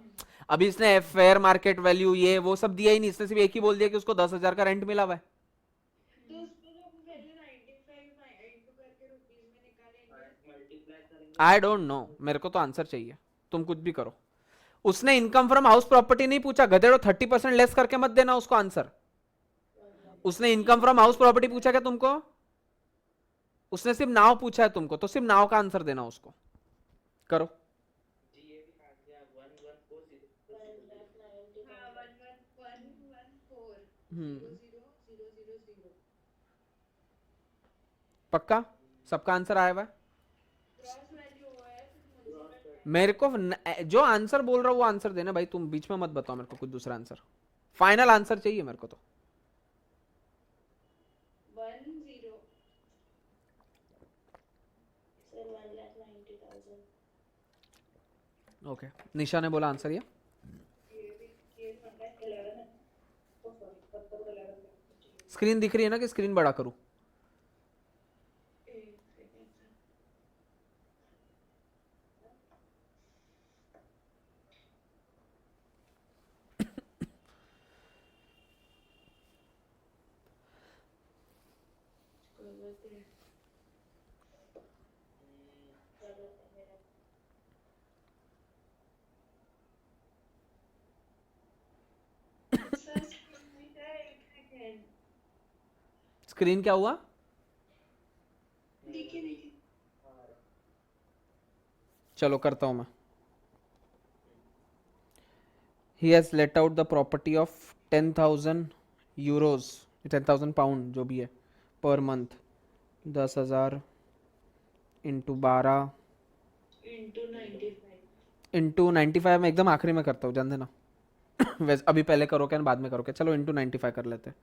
अभी इसने फेयर मार्केट वैल्यू ये वो सब दिया ही नहीं, इसने सिर्फ एक ही बोल दिया कि उसको 10,000 का रेंट मिला हुआ है. तो उसको जो वैल्यू 95 इंटू करके रुपीस में निकालेंगे. मल्टीप्लाई करेंगे. आई डोंट नो, मेरे को तो आंसर चाहिए. तुम कुछ भी करो. उसने इनकम फ्रॉम हाउस प्रॉपर्टी नहीं पूछा गधेड़ो. 30% लेस करके मत देना उसको आंसर. उसने इनकम फ्रॉम हाउस प्रॉपर्टी पूछा क्या तुमको? उसने सिर्फ नाव पूछा है तुमको, तो सिर्फ नाव का आंसर देना उसको. करो. जीए भी काट दिया. 1140. हाँ 11,114 हम्म, 0,0,0,0 पक्का सबका आंसर आया हुआ है? क्रॉस वैल्यू हुआ है फिर मुझे. मेरे को जो आंसर बोल रहा हूँ वो आंसर देना भाई. तुम बीच में मत बताओ मेरे को कुछ दूसरा आंसर. फाइनल आंसर चाहिए मेरे को तो. 10 सर 1,90,000. ओके, निशा ने बोला आंसर ये. ये फंडा 11 है. तो सॉरी 11. स्क्रीन दिख रही है ना कि स्क्रीन बड़ा करूँ? एक सेकंड सर. स्क्रीन क्या हुआ? देखिए चलो करता हूं मैं. He has let out the property of 10,000 euros, 10,000 pound जो भी है per month. 10,000 इंटू 12 इंटू 95 में एकदम आखिरी में करता हूँ, जान देना. वैसे अभी पहले करो क्या बाद में करो क्या? चलो इंटू 95 कर लेते हैं.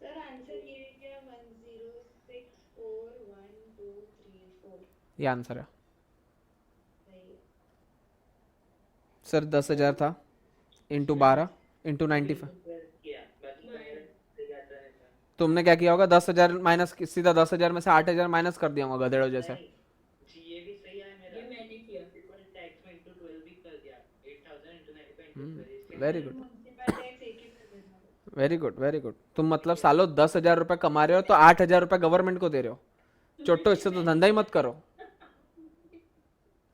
सर आंसर ये है क्या? 10641234. ये आंसर है सही है. सर. 10,000 था इंटू 12 इंटू 95. किया बाकी का मेरा सही आता है सर. तुमने क्या किया होगा? 10,000 माइनस, सीधा 10,000 में से 8,000 माइनस कर दिया होगा गधेड़ो जैसे. जीए भी सही आया मेरा. ये मैंने किया. टैक्स में इंटू 12 भी कर दिया. 8,000 into 95 into 12. Very good, municipal tax एक ही कर देना. Very good, very good. तुम मतलब सालों 10,000 रुपए कमा रहे हो तो 8,000 रुपए गवर्नमेंट को दे रहे हो. चोटो, इससे तो धंधा ही मत करो.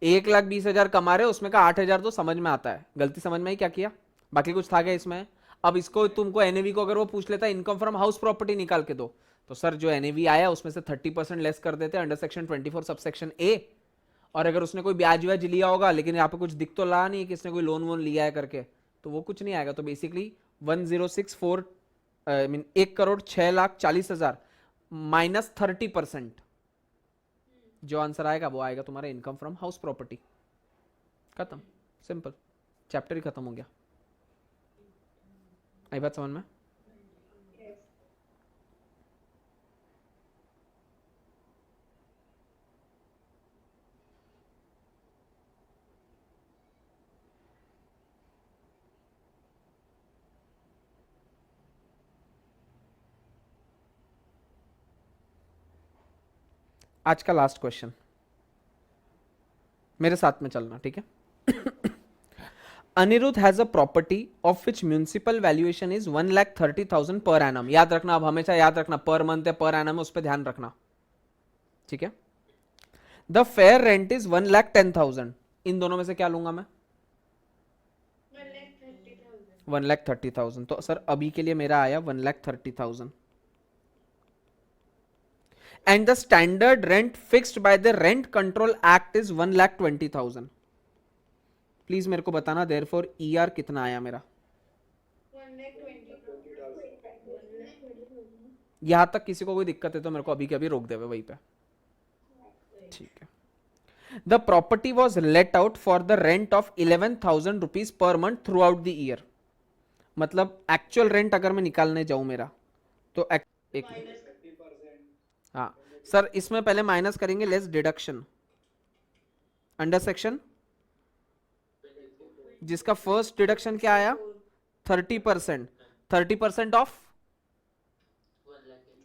1,20,000 कमा रहे हो, उसमें का 8,000 तो समझ में आता है. गलती समझ में आई क्या किया? बाकी कुछ था क्या इसमें? अब इसको तुमको एनएवी को अगर वो पूछ लेता इनकम फ्रॉम हाउस प्रॉपर्टी निकाल के दो, तो सर जो एनएवी आया उसमें से 30% लेस कर देते under section 24 sub section A. और अगर उसने कोई ब्याज व्याज लिया होगा, लेकिन यहाँ पे कुछ दिख तो रहा नहीं कि इसने कोई लोन वोन लिया है करके, तो वो कुछ नहीं आएगा. तो बेसिकली 1,064 1,06,40,000 माइनस 30%. जो आंसर आएगा वो आएगा तुम्हारा इनकम फ्रॉम हाउस प्रॉपर्टी। खत्म, सिंपल, चैप्टर ही खत्म हो गया। आई बात समझ में? आज का लास्ट क्वेश्चन, मेरे साथ में चलना, ठीक है? Anirudh has a property of which municipal valuation is 1,30,000 per annum. याद रखना, अब हमेशा याद रखना, पर मंथ है पर एनम, उस पर ध्यान रखना, ठीक है? The fair rent is 1,10,000। इन दोनों में से क्या लूंगा मैं? 1,30,000। 1,30,000। तो सर अभी के लिए मेरा आया 1,30,000। And the standard rent fixed by the rent control act is 1,20,000। Please मेरे को बताना देयरफॉर ईआर कितना आया मेरा। 1,20,000। यहां तक किसी को कोई दिक्कत है तो मेरे को अभी के अभी रोक देवे वहीं पे, ठीक है? The property was let out for the rent of 11,000 rupees per month through out the year. मतलब एक्चुअल रेंट अगर मैं निकालने जाऊं मेरा तो एक, हाँ सर, इसमें पहले माइनस करेंगे लेस डिडक्शन अंडर सेक्शन, जिसका फर्स्ट डिडक्शन क्या आया? 30%। 30% ऑफ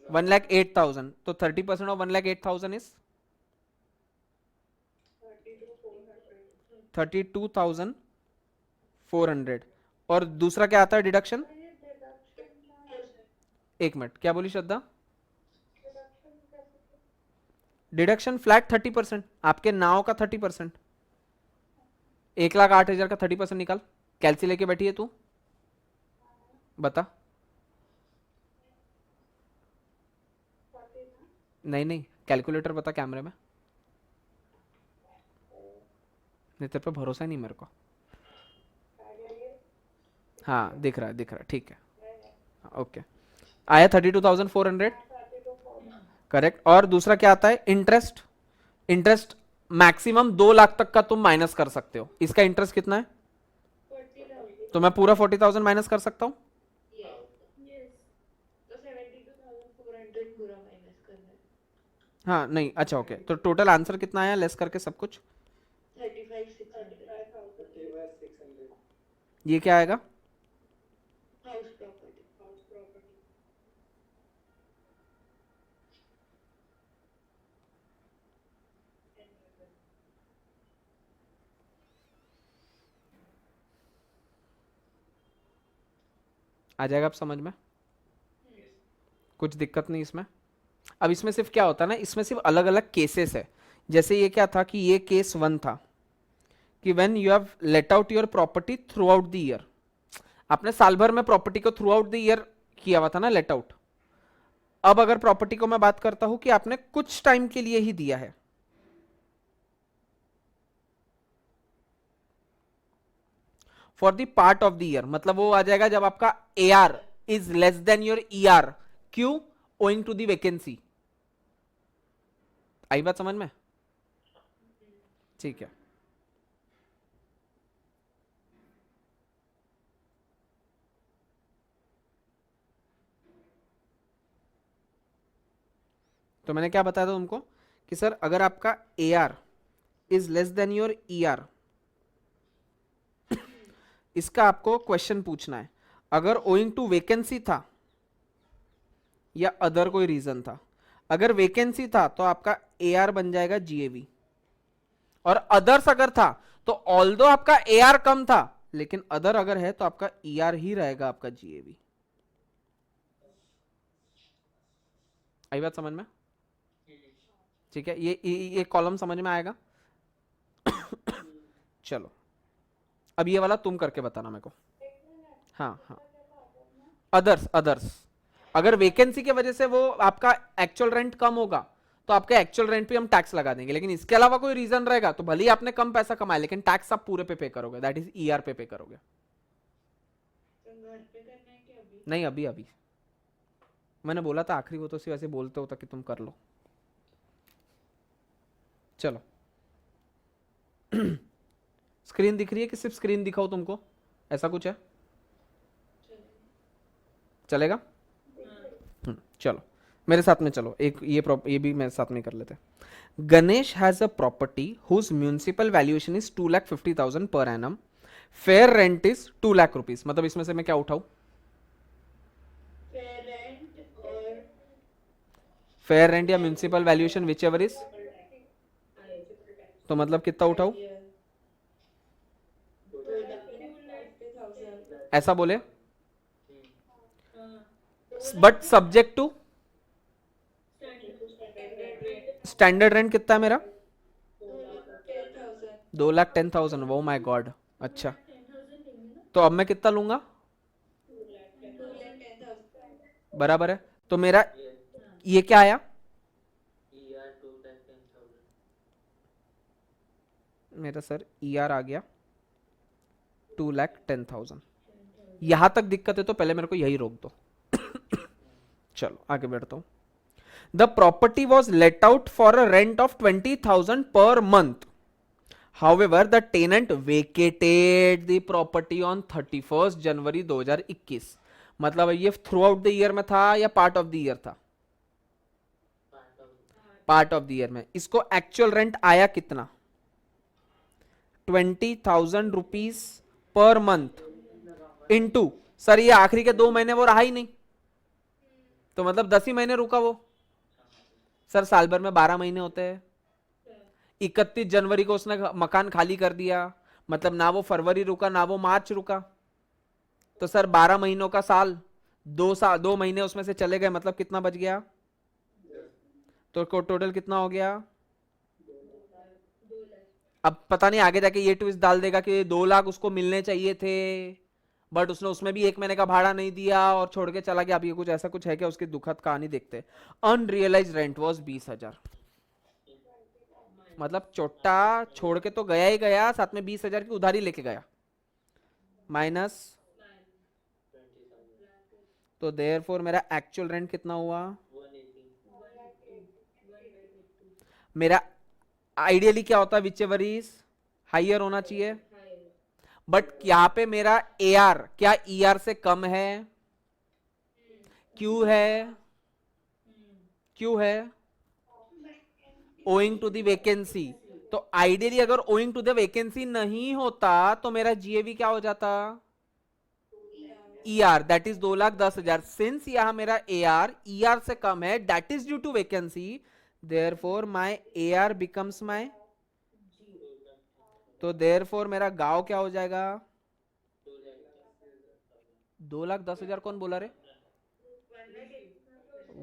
1,08,000। तो 30% ऑफ 1,08,000 इज 32,400। और दूसरा क्या आता है डिडक्शन? एक मिनट, क्या बोली श्रद्धा? डिडक्शन फ्लैट 30%, आपके नाव का 30%। 1,08,000 का 30% निकाल। कैलसी लेके बैठी है तू, बता। नहीं नहीं, कैलकुलेटर बता कैमरे में। नहीं, तेरे पे भरोसा ही नहीं मेरे को। हाँ दिख रहा है, दिख रहा है, ठीक है, ओके। आया 32,400, करेक्ट। और दूसरा क्या आता है? इंटरेस्ट। इंटरेस्ट मैक्सिमम 2 लाख तक का तुम माइनस कर सकते हो। इसका इंटरेस्ट कितना है? 40,000। तो मैं पूरा 40,000 माइनस कर सकता हूँ। Yes. तो 72,400 पूरा माइनस करना है। हाँ नहीं, अच्छा ओके, तो टोटल आंसर कितना आया लेस करके सब कुछ? 35,600 ये क्या आएगा? House property. आ जाएगा आप समझ में? कुछ दिक्कत नहीं इसमें। अब इसमें सिर्फ क्या होता है ना, इसमें सिर्फ अलग अलग केसेस है। जैसे ये क्या था कि ये केस 1 था कि when you have let out your property through out the year. आपने साल भर में प्रॉपर्टी को थ्रू आउट द ईयर किया हुआ था ना लेट आउट। अब अगर प्रॉपर्टी को मैं बात करता हूं कि आपने कुछ टाइम के लिए ही दिया है, for the part of the year, मतलब वो आ जाएगा जब आपका AR is less than your ER। क्यों? Owing to the vacancy. आई बात समझ में? ठीक है। तो मैंने क्या बताया था तुमको कि सर अगर आपका AR is less than your ER, इसका आपको क्वेश्चन पूछना है। अगर ओइंग टू वैकेंसी था या अदर कोई रीजन था। अगर वैकेंसी था तो आपका AR बन जाएगा GAV, और अदर्स अगर था तो ऑल्दो आपका AR कम था लेकिन अदर अगर है तो आपका ER ही रहेगा आपका GAV। आई बात समझ में? ठीक है, ये कॉलम समझ में आएगा? चलो अब ये वाला तुम करके बताना मेरे को। हाँ हाँ, अदर्स। अदर्स अगर वैकेंसी की वजह से वो आपका एक्चुअल रेंट कम होगा तो आपके एक्चुअल रेंट पे हम टैक्स लगा देंगे, लेकिन इसके अलावा कोई रीजन रहेगा तो भले ही आपने कम पैसा कमाया लेकिन टैक्स आप पूरे पे करोगे, दैट इज ER पे करोगे। तो घर पे करना है कि अभी? नहीं अभी अभी मैंने बोला था आखिरी, वो तो सिर्फ ऐसे बोलते होता कि तुम कर लो। चलो स्क्रीन दिख रही है कि सिर्फ स्क्रीन दिखाओ तुमको, ऐसा कुछ है? चलेगा? चलो मेरे साथ में चलो, एक ये भी मेरे साथ में कर लेते हैं। Ganesh has a property whose municipal valuation is 2,50,000 per annum, fair rent is 2 lakh rupees. मतलब इसमें से मैं क्या उठाऊं? फेयर रेंट और फेयर रेंट या municipal valuation whichever is, तो मतलब कितना उठाऊं? 2,50,000 ऐसा बोले, but subject to standard rent कितना है मेरा? 2,10,000। वो माय गॉड, अच्छा तो अब मैं कितना लूंगा? बराबर है, तो मेरा ये क्या आया? ER 2,10,000. मेरा सर ER आ गया 2,10,000। यहां तक दिक्कत है तो पहले मेरे को यही रोक दो। चलो आगे बढ़ता हूं। The property was let out for a rent of 20,000 per month, however the tenant vacated the property on 31 January 2021। मतलब ये थ्रू आउट द ईयर में था या पार्ट ऑफ द ईयर था? Part of part of the year में। इसको एक्चुअल रेंट आया कितना? 20,000 rupees per month into, sir ये आखिरी के 2 महीने वो रहा ही नहीं, तो मतलब 10 ही महीने रुका वो। सर साल भर में 12 महीने होते हैं। 31 जनवरी को उसने मकान खाली कर दिया, मतलब ना वो फरवरी रुका ना वो मार्च रुका, तो सर 12 महीनों का साल, 2 महीने उसमें से चले गए, मतलब कितना बच गया? तो टोटल कितना हो गया? अब पता नहीं आगे जाके ये ट्विस्ट डाल देगा कि 2 लाख उसको मिलने चाहिए थे, बट उसने उसमें भी 1 महीने का भाड़ा नहीं दिया और छोड़ के चला गया। अब ये कुछ ऐसा कुछ है क्या? उसकी दुखद कहानी देखते। Unrealise rent was 20,000। मतलब चोट्टा छोड़ के तो गया ही गया, साथ में 20,000 की उधारी लेके गया, माइनस। 20,000. तो देयरफॉर मेरा एक्चुअल रेंट कितना हुआ? 180. मेरा आइडियली क्या होता है? विच एवर इज हाइयर होना चाहिए, बट यहाँ पे मेरा AR क्या ER से कम है? क्यों है? क्यों है? Owing to the vacancy. तो आइडियली अगर ओइंग टू द वैकेंसी नहीं होता तो मेरा GAV क्या हो जाता? ER, that is 2,10,000। सिंस यहां मेरा AR ER से कम है, that is due to vacancy, therefore my AR becomes my, तो देयरफॉर मेरा गांव क्या हो जाएगा? 2,10,000 कौन बोला रे?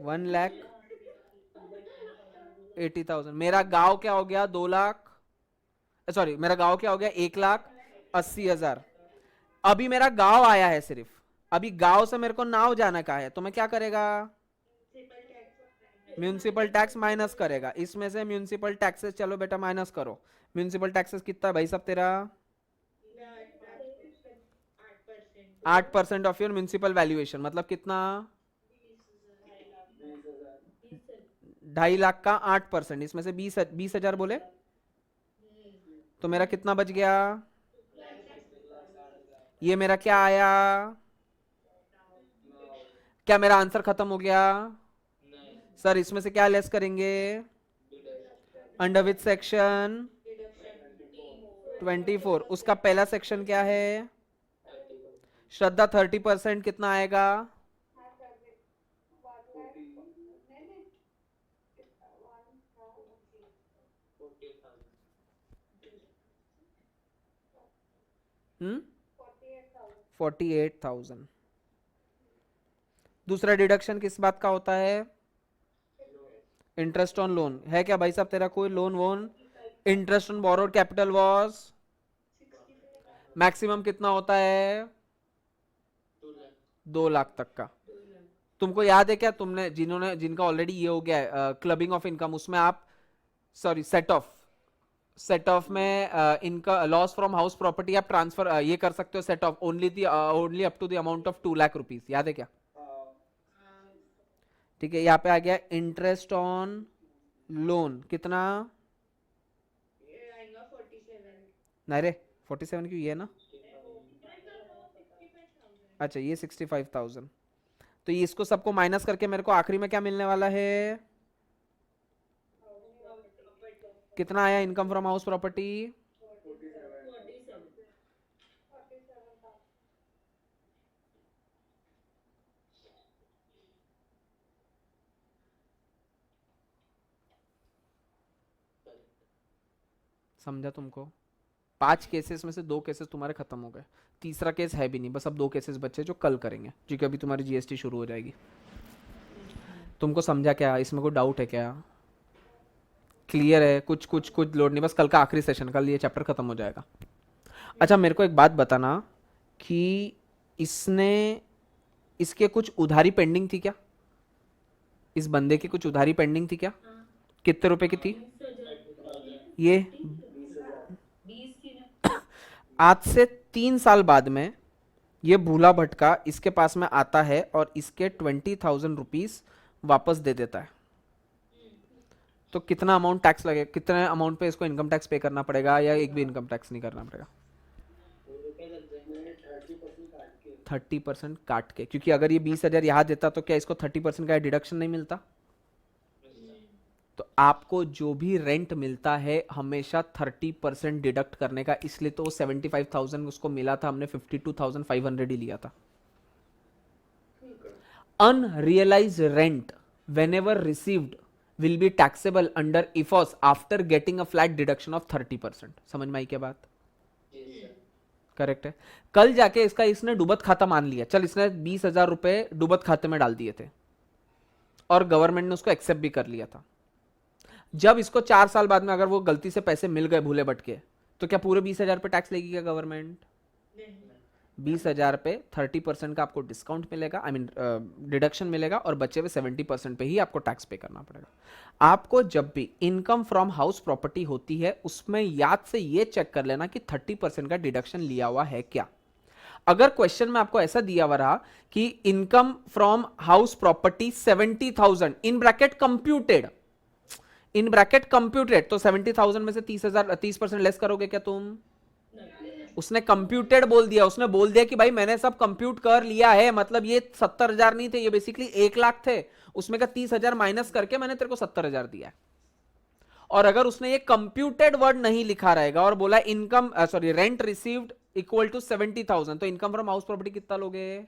1,80,000। मेरा गांव क्या हो गया? 2 लाख, सॉरी मेरा गांव क्या हो गया? 1,80,000। अभी मेरा गांव आया है सिर्फ, अभी गांव से मेरे को नाव जाने का है, तो मैं क्या करेगा? म्यूनिसिपल टैक्स माइनस करेगा। इसमें से म्यूनिसिपल टैक्सेस, चलो बेटा माइनस करो। म्यूनिसिपल टैक्सेस कितना है भाई सब तेरा? 8% ऑफ योर म्यूनिसिपल वैल्यूएशन, मतलब कितना? 2.5 लाख का 8%, इसमें से 20,000 बोले, तो मेरा कितना बच गया? ये मेरा क्या आया? क्या मेरा आंसर खत्म हो गया? सर इसमें से क्या लेस करेंगे? Under which section? 24। उसका पहला सेक्शन क्या है? श्रद्धा 30%, कितना आएगा? हम्म 48,000। दूसरा डिडक्शन किस बात का होता है? Interest on loan. है क्या भाई साहब तेरा कोई लोन वोन? Interest on borrowed capital was maximum कितना होता है? 2 लाख तक का। तुमको याद है क्या, तुमने जिनका ऑलरेडी ये हो गया है क्लबिंग ऑफ इनकम, उसमें आप सॉरी सेट ऑफ में इनका लॉस फ्रॉम हाउस प्रॉपर्टी आप ट्रांसफर ये कर सकते हो, set off only up to the amount of 2 lakh rupees. याद है क्या? ठीक है, यहाँ पे आ गया इंटरेस्ट ऑन लोन कितना? नहीं रे 47 क्यों, ये है ना। अच्छा ये 65,000, तो ये इसको सबको माइनस करके मेरे को आखिरी में क्या मिलने वाला है, कितना आया इनकम फ्रॉम हाउस प्रॉपर्टी। समझा तुमको। 5 केसेस में से 2 केसेस तुम्हारे खत्म हो गए, तीसरा केस है भी नहीं, बस अब 2 केसेस बचे जो कल करेंगे, क्योंकि अभी तुम्हारी जीएसटी शुरू हो जाएगी। तुमको समझा क्या, इसमें कोई डाउट है क्या, क्लियर है, कुछ कुछ कुछ लोड नहीं, बस कल का आखिरी सेशन, कल ये चैप्टर खत्म हो जाएगा। अच्छा मेरे को एक बात बताना कि इसने, इसके कुछ उधारी पेंडिंग थी क्या, इस बंदे की कुछ उधारी पेंडिंग थी क्या, कितने रुपए की थी ये। 20 की ना। आज से 3 साल बाद में ये भूला भटका इसके पास में आता है और इसके 20,000 रुपीज वापस दे देता है, तो कितना अमाउंट टैक्स लगेगा, कितने अमाउंट पे इसको इनकम टैक्स पे करना पड़ेगा, या एक भी इनकम टैक्स नहीं करना पड़ेगा। 30% काट के, क्योंकि अगर ये 20,000 यहाँ देता तो क्या इसको 30% का डिडक्शन नहीं मिलता। तो आपको जो भी रेंट मिलता है हमेशा 30% डिडक्ट करने का, इसलिए तो 75,000 उसको मिला था, हमने 52,500 ही लिया था। Unrealised rent whenever received will be taxable under IFOS after getting a flat deduction of 30%। समझ में आई क्या बात, करेक्ट है। कल जाके इसका इसने डूबत खाता मान लिया, चल इसने 20,000 रुपए डूबत खाते में डाल दिए थे और गवर्नमेंट ने उसको एक्सेप्ट भी कर लिया था। जब इसको 4 साल बाद में अगर वो गलती से पैसे मिल गए भूले भटके, तो क्या पूरे 20,000 पे टैक्स लेगी क्या गवर्नमेंट। 20,000 पे 30% का आपको डिस्काउंट मिलेगा, आई मीन डिडक्शन मिलेगा, और बचे हुए 70% पे ही आपको टैक्स पे करना पड़ेगा। आपको जब भी इनकम फ्रॉम हाउस प्रॉपर्टी होती है उसमें याद से ये चेक कर लेना कि 30% का डिडक्शन लिया हुआ है क्या। अगर क्वेश्चन में आपको ऐसा दिया हुआ रहा कि income from house property 70,000 in bracket computed, in bracket computed, तो 70,000 में से 30% लेस करोगे क्या तुम। उसने कंप्यूटेड बोल दिया, उसने बोल दिया कि भाई मैंने सब कंप्यूट कर लिया है, मतलब ये 70,000 नहीं थे, ये बेसिकली 1 लाख थे, उसमें का 30,000 माइनस करके मैंने तेरे को 70,000 दिया है। और अगर उसने ये कंप्यूटेड वर्ड नहीं लिखा रहेगा और बोला income sorry rent received equal to 70,000, तो इनकम फ्रॉम हाउस प्रॉपर्टी कितना लोगे,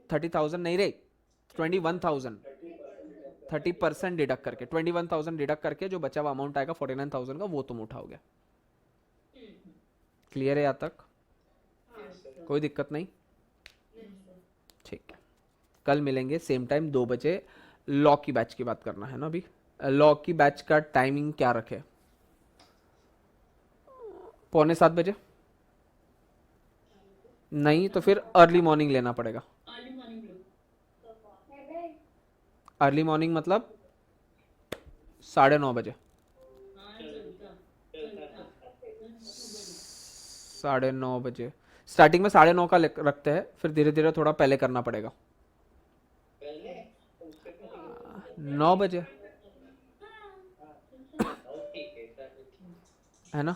30,000 नहीं रे, 21,000, 30% डिडक्ट करके 21,000 डिडक्ट करके जो बचा हुआ अमाउंट आएगा 49,000 का, वो तुम उठाओगे। क्लियर है यहाँ तक, कोई दिक्कत नहीं, ठीक है। कल मिलेंगे सेम टाइम 2 बजे, लॉ की बैच की बात करना है ना। अभी लॉ की बैच का टाइमिंग क्या रखे, 6:45 बजे, नहीं तो फिर अर्ली मॉर्निंग लेना पड़ेगा। अर्ली मॉर्निंग लो। अर्ली मॉर्निंग मतलब 9:30 बजे, हाँ चलता चलता 9:30 बजे स्टार्टिंग में 9:30 का रखते हैं, फिर धीरे धीरे थोड़ा पहले करना पड़ेगा। 9 बजे है ना,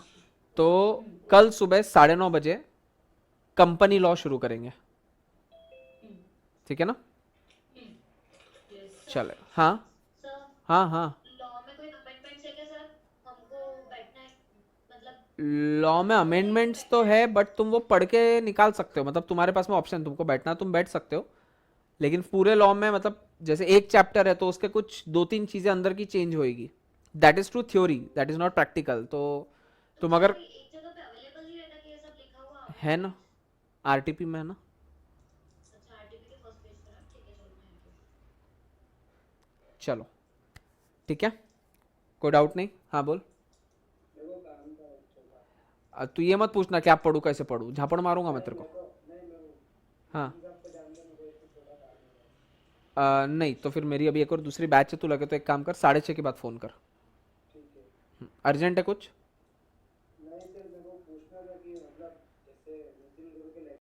तो कल सुबह 9:30 बजे कंपनी लॉ शुरू करेंगे, ठीक है ना। चले, हाँ हाँ हाँ, लॉ में कोई अमेंडमेंट्स है क्या सर, हमको बैठना है, मतलब लॉ में अमेंडमेंट्स तो है, बट तुम वो पढ़ के निकाल सकते हो, मतलब तुम्हारे पास में ऑप्शन, तुमको बैठना तुम बैठ सकते हो, लेकिन पूरे लॉ में मतलब जैसे एक चैप्टर है तो उसके कुछ 2-3 चीजें अंदर की चेंज होएगी, that is true theory, that is not practical. तो तुम अगर एक जगह पे अवेलेबल नहीं रहता कि ये सब लिखा हुआ है ना आरटीपी में है ना, अच्छा आरटीपी के फर्स्ट पेज पर है, ठीक है चलो थैंक यू। चलो ठीक है, कोई डाउट नहीं, हाँ बोल। तू ये मत पूछना क्या पढ़ू कैसे पढ़ू, झापड़ मारूंगा मैं तेरे को। हाँ नहीं तो फिर मेरी अभी एक और दूसरी बैच है, तू लगे तो एक काम कर, 6:30 के बाद फोन कर। अर्जेंट है कुछ।